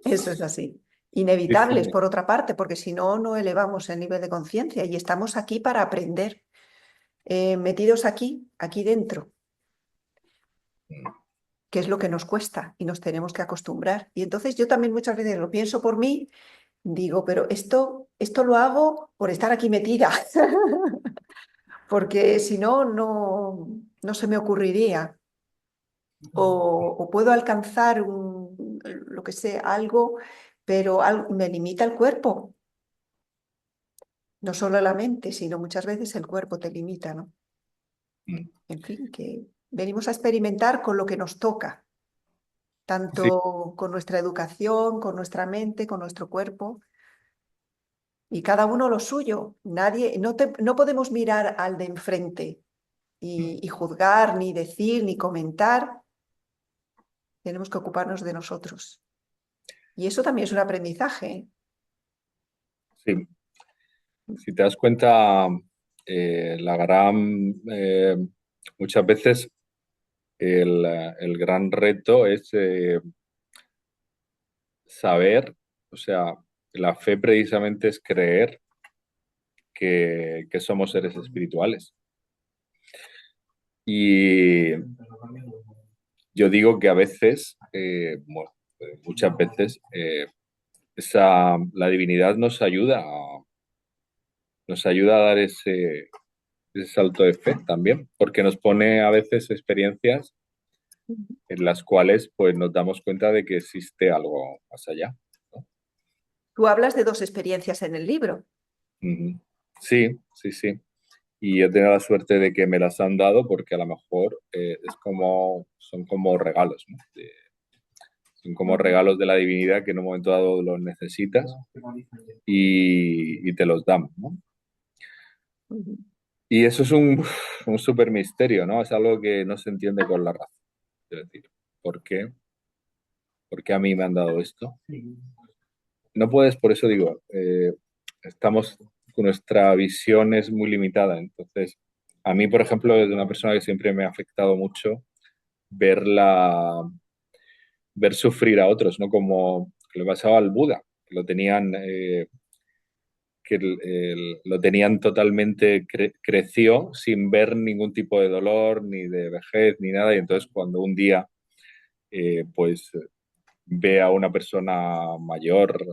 Eso es así.
sí, sí,
Inevitables, por otra parte, porque si no, no elevamos el nivel de conciencia y estamos aquí para aprender, metidos aquí, aquí dentro, que es lo que nos cuesta y nos tenemos que acostumbrar. Y entonces yo también muchas veces lo pienso por mí, digo, pero esto lo hago por estar aquí metida, porque si no, no se me ocurriría. O puedo alcanzar lo que sea, algo, pero me limita el cuerpo, no solo la mente, sino muchas veces el cuerpo te limita, ¿no?
mm,
En fin, que venimos a experimentar con lo que nos toca,
sí,
tanto con nuestra educación, con nuestra mente, con nuestro cuerpo, y cada uno lo suyo. Nadie, no podemos mirar al de enfrente
mm,
y juzgar, ni decir, ni comentar. Tenemos que ocuparnos de nosotros. Y eso también es un aprendizaje.
sí. Si te das cuenta, la gran, muchas veces el gran reto es saber, o sea, la fe precisamente es creer que somos seres espirituales. Y yo digo que a veces, bueno, muchas veces, la divinidad nos ayuda a dar ese salto de fe también, porque nos pone a veces experiencias en las cuales pues nos damos cuenta de que existe algo más allá, ¿no?
Tú hablas de dos experiencias en el libro.
Ujú. Sí, sí, sí. Y he tenido la suerte de que me las han dado porque a lo mejor son como regalos, ¿no? Son como
Ujú,
regalos de la divinidad que en un momento dado los necesitas y te los dan, ¿no?
ujú.
Y eso es un súper misterio, ¿no? Es algo que no se entiende con la razón. Es decir, ¿por qué? ¿Por qué a mí me han dado esto? No puedes, por eso digo, estamos, nuestra visión es muy limitada. Entonces, a mí, por ejemplo, es una persona que siempre me ha afectado mucho verla, ver sufrir a otros, ¿no? Como le pasaba al Buda, que lo tenían, lo tenían totalmente, creció sin ver ningún tipo de dolor, ni de vejez, ni nada. Y entonces cuando un día, pues, ve a una persona mayor,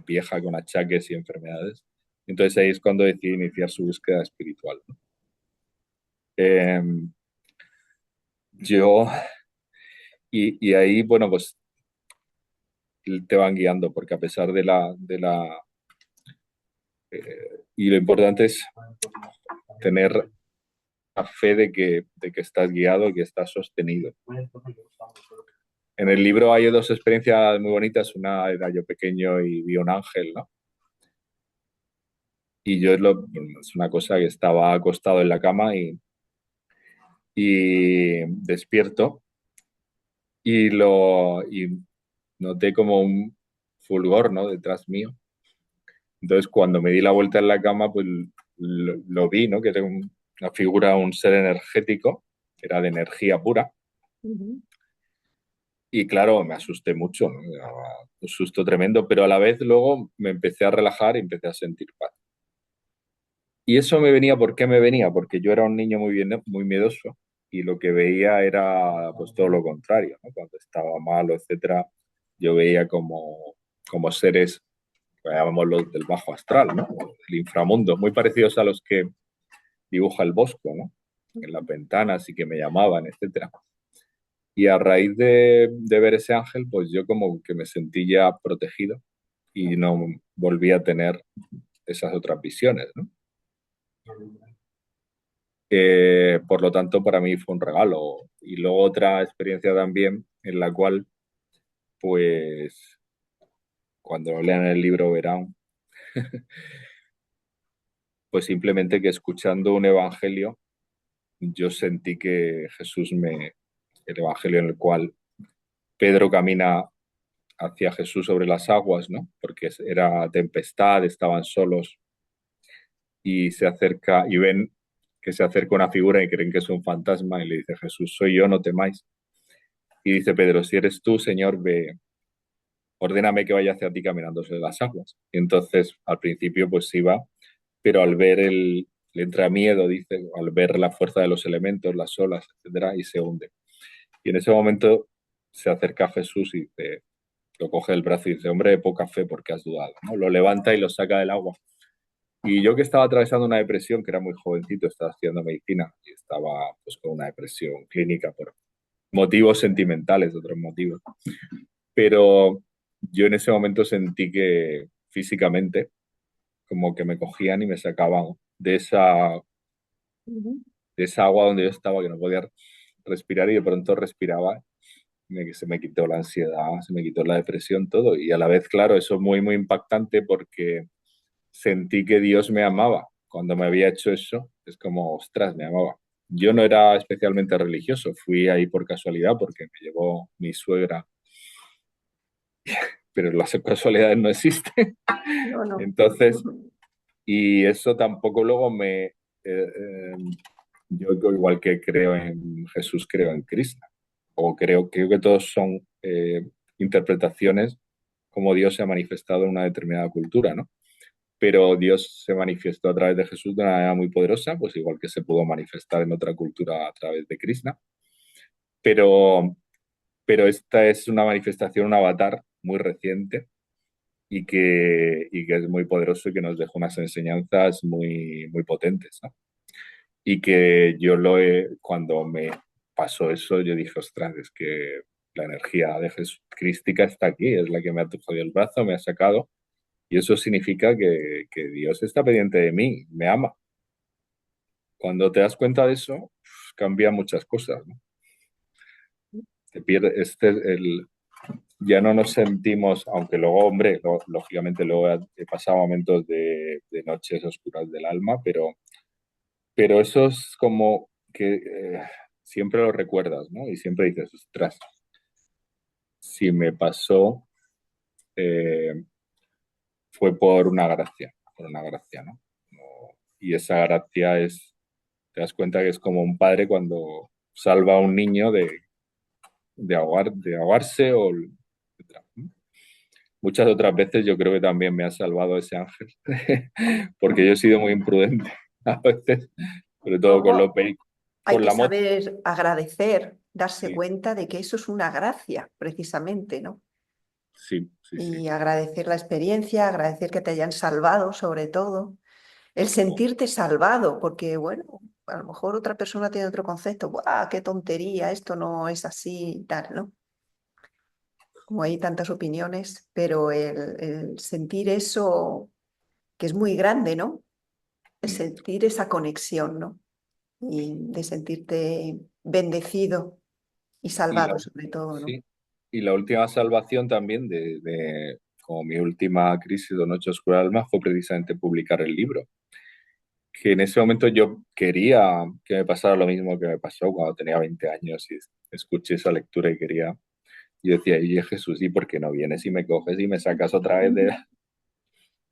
vieja, con achaques y enfermedades, entonces ahí es cuando decide iniciar su búsqueda espiritual, ¿no? Eh, yo, y ahí, bueno, pues te van guiando, porque a pesar y lo importante es tener la fe de que estás guiado y que estás sostenido. En el libro hay dos experiencias muy bonitas. Una era yo pequeño y vi un ángel, ¿no? Y es una cosa que estaba acostado en la cama y despierto y noté como un fulgor, ¿no? Detrás mío. Entonces, cuando me di la vuelta en la cama, pues lo vi, ¿no? Que era una figura, un ser energético, que era de energía pura.
Ujú.
Y claro, me asusté mucho, ¿no? Un susto tremendo, pero a la vez luego me empecé a relajar y empecé a sentir paz. Y eso me venía, ¿por qué me venía? Porque yo era un niño muy miedoso y lo que veía era pues todo lo contrario, ¿no? Cuando estaba malo, etcétera, yo veía como seres, llamámoslo del bajo astral, ¿no? El inframundo, muy parecidos a los que dibuja el Bosco, ¿no? En las ventanas y que me llamaban, etcétera. Y a raíz de ver ese ángel, pues yo como que me sentí ya protegido y no volví a tener esas otras visiones, ¿no? Por lo tanto, para mí fue un regalo. Y luego otra experiencia también en la cual, pues, cuando lean el libro verán, pues simplemente que escuchando un evangelio, yo sentí que el evangelio en el cual Pedro camina hacia Jesús sobre las aguas, ¿no? Porque era tempestad, estaban solos y se acerca y ven que se acerca una figura y creen que es un fantasma y le dice Jesús, soy yo, no temáis. Y dice Pedro, si eres tú, Señor, ve, ordéname que vaya hacia ti caminando sobre las aguas. Y entonces al principio pues iba, pero al ver le entra miedo, dice, al ver la fuerza de los elementos, las olas, etcétera, y se hunde. Y en ese momento se acerca a Jesús y dice, lo coge del brazo y dice, hombre de poca fe, ¿por qué has dudado? ¿No? Lo levanta y lo saca del agua. Y yo que estaba atravesando una depresión, que era muy jovencito, estaba estudiando medicina y estaba pues con una depresión clínica por motivos sentimentales, otros motivos. Pero yo en ese momento sentí que físicamente como que me cogían y me sacaban
Ujú.
de esa agua donde yo estaba, que no podía respirar y de pronto respiraba, se me quitó la ansiedad, se me quitó la depresión, todo. Y a la vez, claro, eso es muy, muy impactante porque sentí que Dios me amaba. Cuando me había hecho eso, es como, ostras, me amaba. Yo no era especialmente religioso, fui ahí por casualidad porque me llevó mi suegra, pero las casualidades no existen.
No, no.
Entonces,
Ujú.
y eso tampoco luego eh, yo igual que creo en Jesús, creo en Cristo. O creo que todos son interpretaciones como Dios se ha manifestado en una determinada cultura, ¿no? Pero Dios se manifestó a través de Jesús de una manera muy poderosa, pues igual que se pudo manifestar en otra cultura a través de Krishna. Pero, pero esta es una manifestación, un avatar muy reciente y que es muy poderoso y que nos dejó unas enseñanzas muy, muy potentes, ¿no? Y que cuando me pasó eso, yo dije, ostras, es que la energía de Jesús crística está aquí, es la que me ha tocado el brazo, me ha sacado, y eso significa que Dios está pendiente de mí, me ama. Cuando te das cuenta de eso, cambia muchas cosas, ¿no? Te pierde, ya no nos sentimos, aunque luego, hombre, lógicamente luego he pasado momentos de noches oscuras del alma, pero eso es como que siempre lo recuerdas, ¿no? Y siempre dices, ostras, si me pasó, eh, fue por una gracia, ¿no? Y esa gracia te das cuenta que es como un padre cuando salva a un niño de ahogarse o etcétera. Muchas otras veces yo creo que también me ha salvado ese ángel, porque yo he sido muy imprudente a veces, sobre todo con
Luego hay
con
que
la moto.
saber agradecer, darse
Sí,
cuenta de que eso es una gracia, precisamente, ¿no?
sí, sí, sí.
Y agradecer la experiencia, agradecer que te hayan salvado, sobre todo. El sentirte salvado, porque, bueno, a lo mejor otra persona tiene otro concepto. ¡Buah, qué tontería! Esto no es así y tal, ¿no? Como hay tantas opiniones, pero el sentir eso, que es muy grande, ¿no? El
Mm.
sentir esa conexión, ¿no? Y de sentirte bendecido y
Y
salvado, sobre todo, ¿no?
sí, y la última salvación también como mi última crisis de Noche Oscura del Alma fue precisamente publicar el libro. Que en ese momento yo quería que me pasara lo mismo que me pasó cuando tenía 20 años y escuché esa lectura y quería. Yo decía, y Jesús, ¿y por qué no vienes y me coges y me sacas otra vez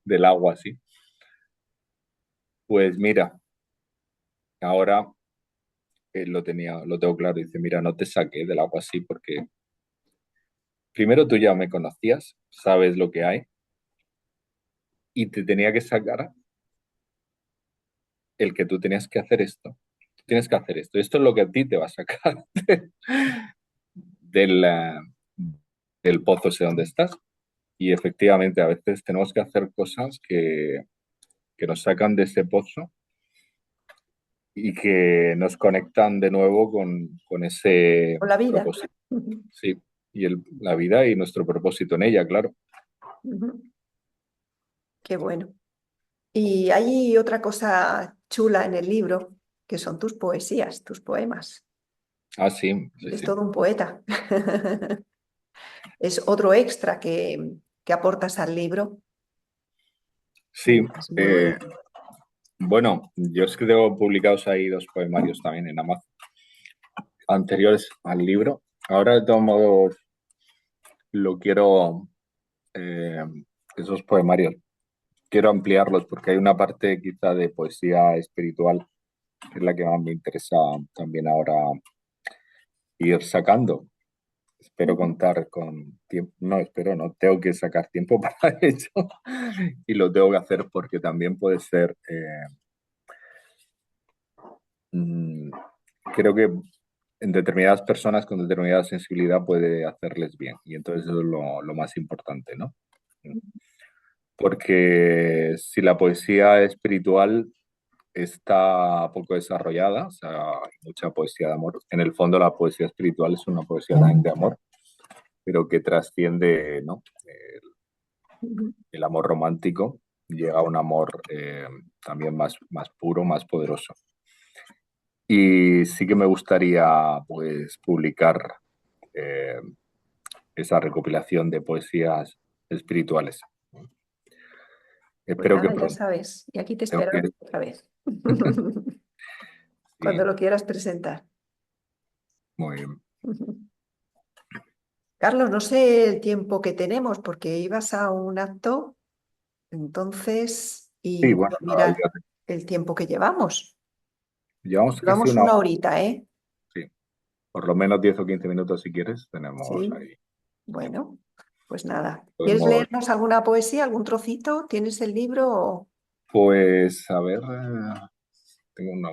del agua así? Pues mira, ahora lo tengo claro. Dice, mira, no te saqué del agua así porque primero tú ya me conocías, sabes lo que hay y te tenía que sacar el que tú tenías que hacer esto. Tú tienes que hacer esto. Esto es lo que a ti te va a sacar del, del pozo ese donde estás. Y efectivamente, a veces tenemos que hacer cosas que nos sacan de ese pozo y que nos conectan de nuevo con ese
Con la vida.
propósito. Sí, y la vida y nuestro propósito en ella, claro.
Qué bueno. Y hay otra cosa chula en el libro, que son tus poesías, tus poemas.
Ah, sí, sí,
Es
sí.
todo un poeta. Es otro extra que aportas al libro.
Sí,
Es muy bueno.
bueno, yo es que tengo publicados ahí 2 poemarios también en Amazon, anteriores al libro. Ahora, de todos modos, lo quiero, eh, esos poemarios, quiero ampliarlos porque hay una parte quizá de poesía espiritual que es la que más me interesa también ahora ir sacando. Espero contar con tiempo, no, espero, no, tengo que sacar tiempo para ello y lo tengo que hacer porque también puede ser, mm, creo que en determinadas personas con determinada sensibilidad puede hacerles bien y entonces eso es lo más importante, ¿no? Porque si la poesía espiritual está poco desarrollada, o sea, hay mucha poesía de amor. En el fondo la poesía espiritual es una poesía también de amor, pero que trasciende, ¿no? El amor romántico, llega a un amor también más puro, más poderoso. Y sí que me gustaría pues publicar eh, esa recopilación de poesías espirituales.
Pues
Espero que
nada, ya
pronto.
sabes. Y aquí te
Tengo que,
esperamos otra vez.
sí,
Cuando lo quieras presentar.
muy bien.
Carlos, no sé el tiempo que tenemos porque ibas a un acto, entonces, y
Sí,
voy
bueno,
a mirar el tiempo que llevamos.
llevamos casi
Llevamos
una
una
hora.
horita, ¿eh?
Sí, por lo menos 10 o 15 minutos si quieres, tenemos
Sí.
ahí.
Bueno, pues nada. ¿Quieres
Podemos,
leernos alguna poesía, algún trocito? ¿Tienes el libro?
pues, a ver, tengo uno.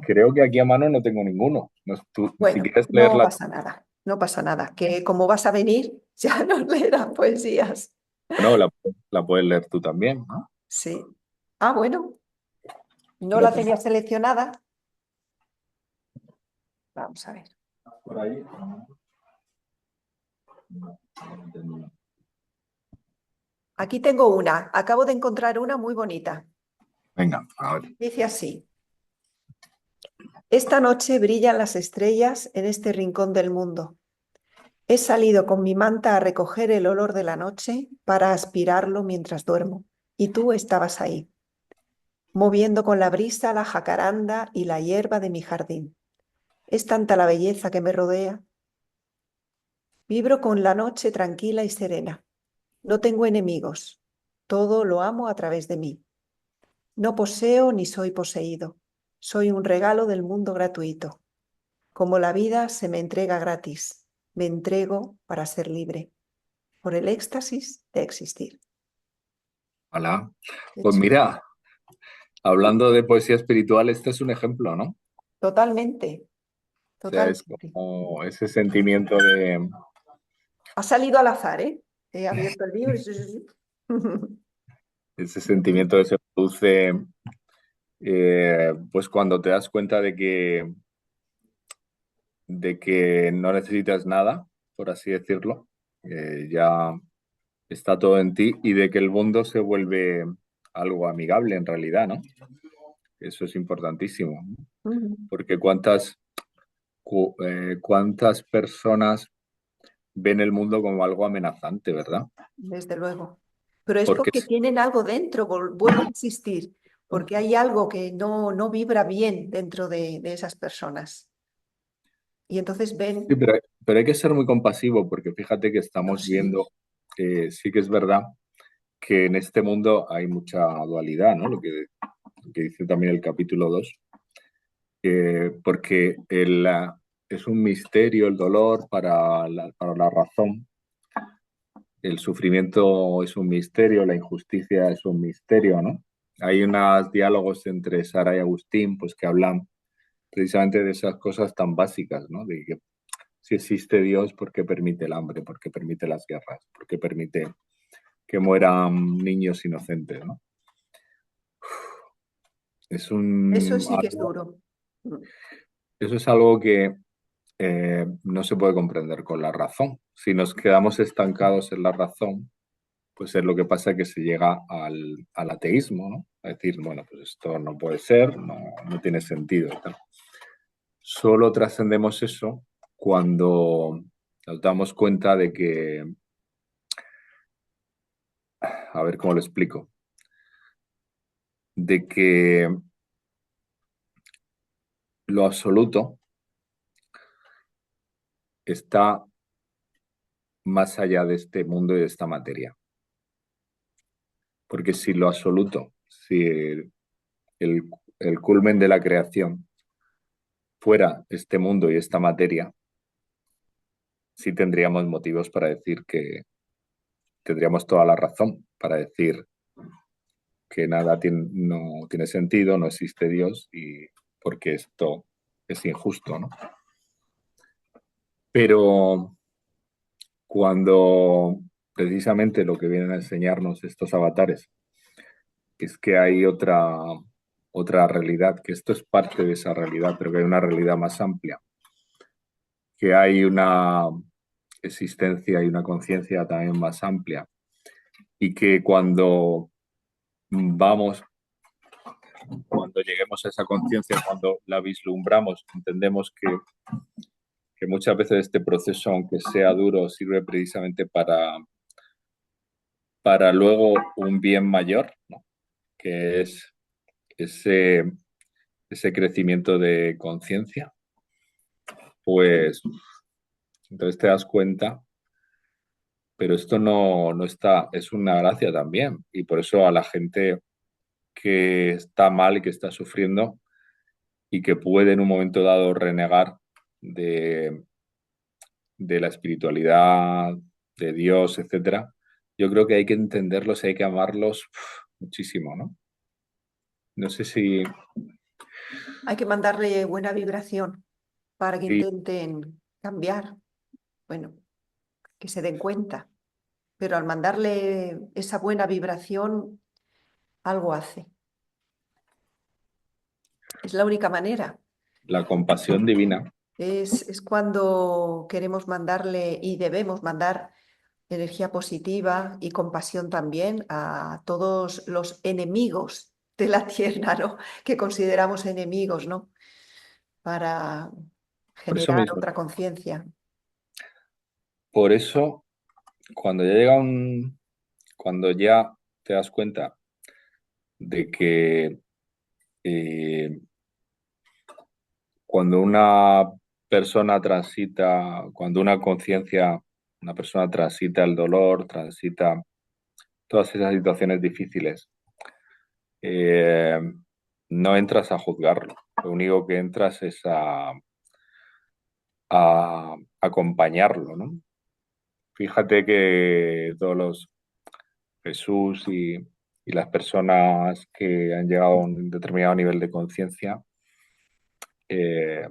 Creo que aquí a mano no tengo ninguno. No, si
Bueno,
quieres
no
leerla,
pasa nada, no pasa nada. Que como vas a venir, ya nos leerán poesías.
bueno, la puedes leer tú también, ¿no?
Sí. Ah, bueno, no
Lo
la
tengo
tenía seleccionada. Vamos a ver.
por ahí.
Aquí tengo una. Acabo de encontrar una muy bonita.
Venga, a ver.
Dice así. Esta noche brillan las estrellas en este rincón del mundo. He salido con mi manta a recoger el olor de la noche para aspirarlo mientras duermo. Y tú estabas ahí, moviendo con la brisa la jacaranda y la hierba de mi jardín. Es tanta la belleza que me rodea. Vibro con la noche tranquila y serena. No tengo enemigos. Todo lo amo a través de mí. No poseo ni soy poseído. Soy un regalo del mundo gratuito. Como la vida se me entrega gratis, me entrego para ser libre, por el éxtasis de existir.
Hola.
Qué
Pues
chulo.
mira, hablando de poesía espiritual, este es un ejemplo, ¿no?
Totalmente,
O sea, es
totalmente.
como ese sentimiento de,
Ha salido al azar, ¿eh? He abierto el libro y...
ese sentimiento que se produce, pues cuando te das cuenta de que no necesitas nada, por así decirlo, ya está todo en ti y de que el mundo se vuelve algo amigable en realidad, ¿no? Eso es importantísimo, ¿no? Porque cuántas personas ven el mundo como algo amenazante, ¿verdad?
Desde luego. Pero es
Porque
porque tienen algo dentro, vuelvo a insistir, porque hay algo que no vibra bien dentro de esas personas. Y entonces
sí,
ven,
pero hay que ser muy compasivo porque fíjate que
no,
estamos
sí,
viendo, sí que es verdad que en este mundo hay mucha dualidad, ¿no? Lo que dice también el capítulo 2 porque es un misterio el dolor para la razón, el sufrimiento es un misterio, la injusticia es un misterio, ¿no? Hay unos diálogos entre Sara y Agustín, pues que hablan precisamente de esas cosas tan básicas, ¿no? De que si existe Dios, ¿por qué permite el hambre? ¿Por qué permite las guerras? ¿Por qué permite que mueran niños inocentes, ¿no? Es
Eso
un,
sí que es duro. Mm.
eso es algo que no se puede comprender con la razón. Si nos quedamos estancados en la razón, pues es lo que pasa que se llega al ateísmo, ¿no? A decir, bueno, pues esto no puede ser, no tiene sentido y tal. Solo trascendemos eso cuando nos damos cuenta de que, a ver cómo lo explico, de que lo absoluto está más allá de este mundo y de esta materia. Porque si lo absoluto, si el, el culmen de la creación fuera este mundo y esta materia, sí tendríamos motivos para decir que tendríamos toda la razón para decir que nada no tiene sentido, no existe Dios y porque esto es injusto, ¿no? Pero cuando precisamente lo que vienen a enseñarnos estos avatares es que hay otra realidad, que esto es parte de esa realidad, pero que hay una realidad más amplia, que hay una existencia y una conciencia también más amplia y que vamos, cuando lleguemos a esa conciencia, cuando la vislumbramos, entendemos que muchas veces este proceso, aunque sea duro, sirve precisamente para luego un bien mayor, ¿no? Que es ese, ese crecimiento de conciencia, pues entonces te das cuenta, pero esto no está, es una gracia también, y por eso a la gente que está mal y que está sufriendo y que puede en un momento dado renegar de, de la espiritualidad, de Dios, etcétera, yo creo que hay que entenderlos, hay que amarlos muchísimo, ¿no? No sé si,
Hay que mandarle buena vibración para que
si
intenten cambiar, bueno, que se den cuenta. Pero al mandarle esa buena vibración, algo hace. Es la única manera.
la compasión divina,
Es cuando queremos mandarle y debemos mandar energía positiva y compasión también a todos los enemigos de la tierra, ¿no? Que consideramos enemigos, ¿no? Para
por eso
generar
mismo,
otra conciencia.
por eso cuando ya llega cuando ya te das cuenta de que eh, cuando una persona transita, cuando una conciencia, una persona transita el dolor, transita todas esas situaciones difíciles, eh, no entras a juzgarlo. Lo único que entras es a acompañarlo, ¿no? Fíjate que todos los Jesús y las personas que han llegado a un determinado nivel de conciencia, eh,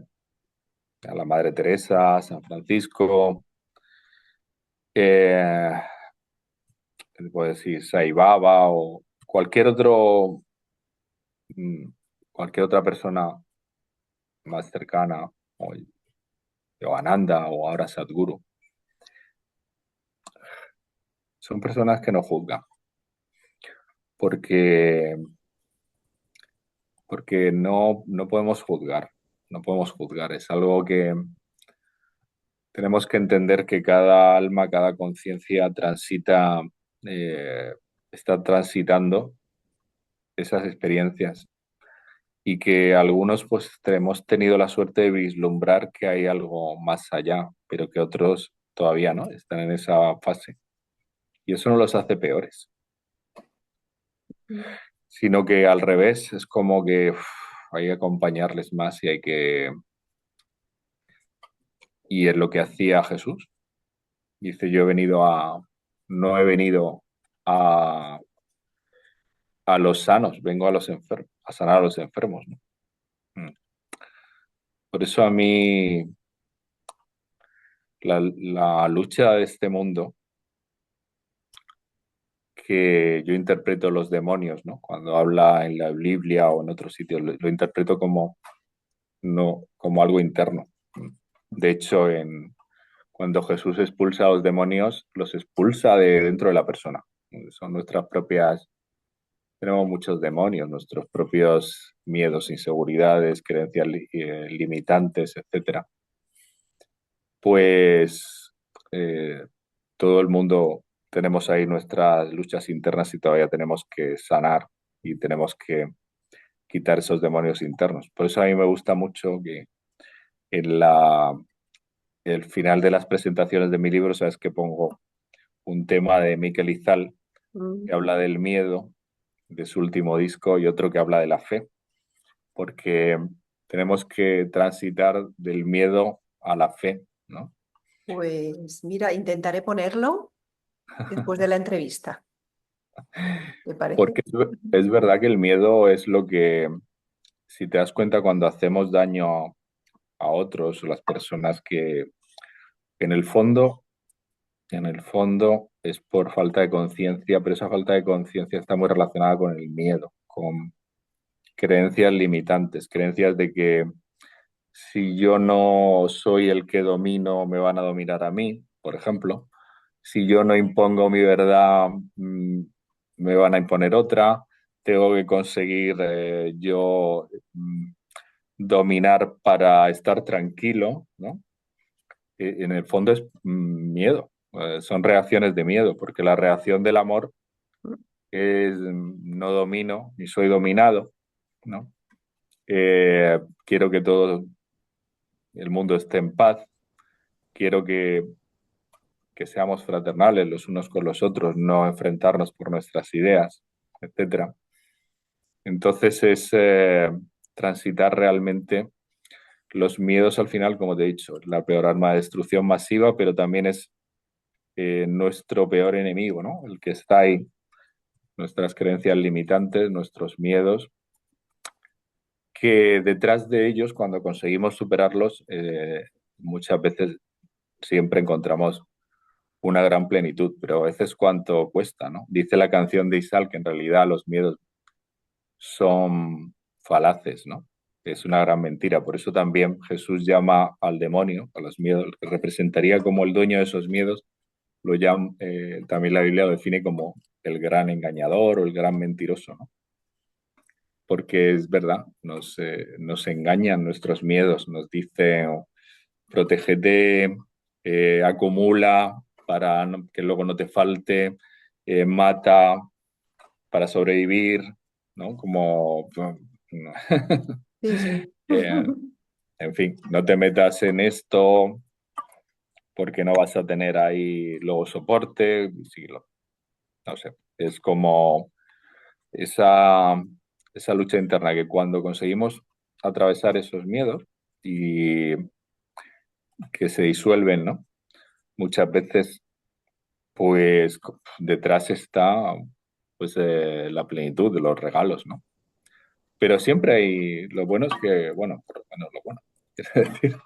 a la Madre Teresa, a San Francisco, eh, puedo decir Sai Baba o cualquier otro, mm, cualquier otra persona más cercana, o Yogananda o ahora Sadhguru, son personas que no juzgan, porque, porque no podemos juzgar, no podemos juzgar, es algo que tenemos que entender que cada alma, cada conciencia transita, eh, está transitando esas experiencias y que algunos pues hemos tenido la suerte de vislumbrar que hay algo más allá, pero que otros todavía no, están en esa fase. Y eso no los hace peores, sino que al revés, es como que hay que acompañarles más y hay que... Y es lo que hacía Jesús. Dice, yo he venido no he venido a los sanos, vengo a los enfermos, a sanar a los enfermos, ¿no? Mm. Por eso a mí la lucha de este mundo, que yo interpreto los demonios, ¿no? Cuando habla en la Biblia o en otros sitios, lo interpreto como, no, como algo interno. De hecho, cuando Jesús expulsa a los demonios, los expulsa de dentro de la persona. Son nuestras propias, tenemos muchos demonios, nuestros propios miedos, inseguridades, creencias limitantes, etcétera. Pues todo el mundo tenemos ahí nuestras luchas internas y todavía tenemos que sanar y tenemos que quitar esos demonios internos. Por eso a mí me gusta mucho que en el final de las presentaciones de mi libro, sabes que pongo un tema de Miquel Izal
Mm.
que habla del miedo de su último disco y otro que habla de la fe, porque tenemos que transitar del miedo a la fe, ¿no?
Pues mira, intentaré ponerlo después de la entrevista, ¿te parece?
Porque es verdad que el miedo es lo que, si te das cuenta, cuando hacemos daño a otros o las personas que en el fondo es por falta de conciencia, pero esa falta de conciencia está muy relacionada con el miedo, con creencias limitantes, creencias de que si yo no soy el que domino, me van a dominar a mí, por ejemplo. Si yo no impongo mi verdad, me van a imponer otra. Tengo que conseguir yo dominar para estar tranquilo, ¿no? En el fondo es miedo, son reacciones de miedo, porque la reacción del amor es no domino ni soy dominado, ¿no? Quiero que todo el mundo esté en paz, quiero que seamos fraternales los unos con los otros, no enfrentarnos por nuestras ideas, etcétera. Entonces es transitar realmente los miedos al final, como te he dicho, la peor arma de destrucción masiva, pero también es nuestro peor enemigo, ¿no? El que está ahí, nuestras creencias limitantes, nuestros miedos, que detrás de ellos, cuando conseguimos superarlos, muchas veces siempre encontramos una gran plenitud, pero a veces cuánto cuesta, ¿no? Dice la canción de Isal que en realidad los miedos son falaces, ¿no? Es una gran mentira. Por eso también Jesús llama al demonio, a los miedos, que representaría como el dueño de esos miedos, lo llama, también la Biblia lo define como el gran engañador o el gran mentiroso, ¿no? Porque es verdad, nos engañan nuestros miedos, nos dice, oh, protégete, acumula para que luego no te falte, mata para sobrevivir, ¿no? Como,
Sí, sí.
eh, en fin, no te metas en esto porque no vas a tener ahí luego soporte, sí, no sé, es como esa, esa lucha interna que cuando conseguimos atravesar esos miedos y que se disuelven, ¿no? Muchas veces, pues detrás está pues la plenitud de los regalos, ¿no? Pero siempre hay, lo bueno es que, bueno, por lo menos lo bueno, quiero decir,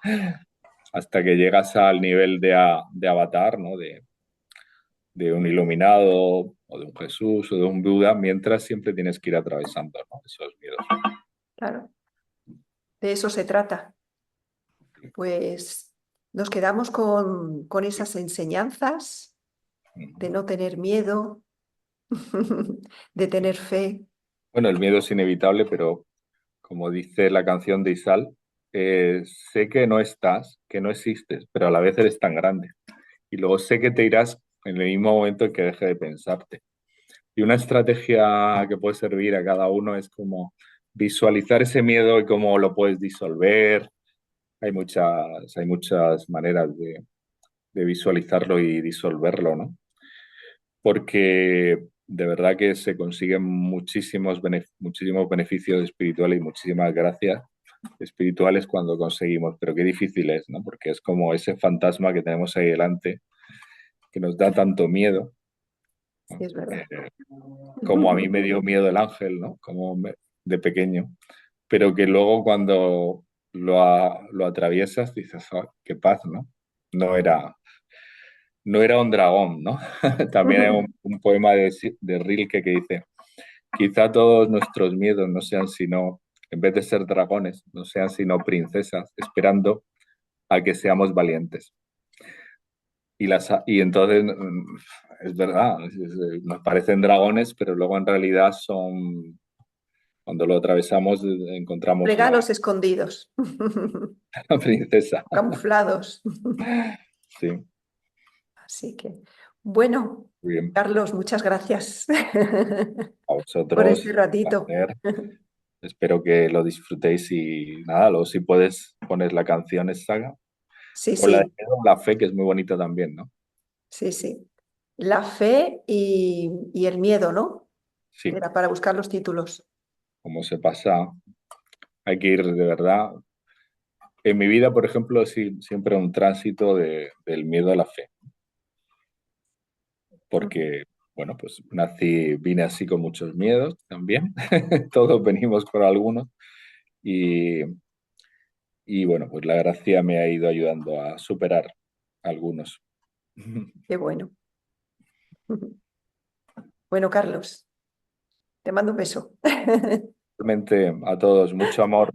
hasta que llegas al nivel de avatar, ¿no? De un iluminado o de un Jesús o de un Buda, mientras siempre tienes que ir atravesando, ¿no? Esos miedos.
Claro, de eso se trata. Pues nos quedamos con esas enseñanzas de no tener miedo, de tener fe.
Bueno, el miedo es inevitable, pero como dice la canción de Isal, sé que no estás, que no existes, pero a la vez eres tan grande. Y luego sé que te irás en el mismo momento en que deje de pensarte. Y una estrategia que puede servir a cada uno es como visualizar ese miedo y cómo lo puedes disolver. Hay muchas maneras de visualizarlo y disolverlo, ¿no? Porque de verdad que se consiguen muchísimos beneficios espirituales y muchísimas gracias espirituales cuando conseguimos, pero qué difícil es, ¿no? Porque es como ese fantasma que tenemos ahí delante que nos da tanto miedo,
Sí,
¿no?
es verdad.
Como a mí me dio miedo el ángel, ¿no? De pequeño, pero que luego cuando lo atraviesas dices, "Oh, qué paz, ¿no? No era, no era un dragón, ¿no? También hay un poema de Rilke que dice, quizá todos nuestros miedos no sean sino, en vez de ser dragones, no sean sino princesas, esperando a que seamos valientes. Y entonces es verdad, nos parecen dragones, pero luego en realidad son, cuando lo atravesamos, encontramos la,
Regalos escondidos,
la princesa.
camuflados.
Sí,
Así que, bueno,
muy bien.
Carlos, muchas gracias
A
por
vosotros,
este ratito.
placer. Espero que lo disfrutéis y nada, luego si puedes poner la canción esa,
Sí,
o la de
sí,
Miedo, La Fe, que es muy bonita también, ¿no?
sí, sí. La fe y el miedo, ¿no?
Sí,
Era para buscar los títulos.
como se pasa, hay que ir de verdad. En mi vida, por ejemplo, sí, siempre un tránsito del miedo a la fe, porque, bueno, pues vine así con muchos miedos también, todos venimos por algunos, y, y bueno, pues la gracia me ha ido ayudando a superar algunos.
Qué bueno. Bueno, Carlos, te mando un beso.
Realmente a todos, mucho amor.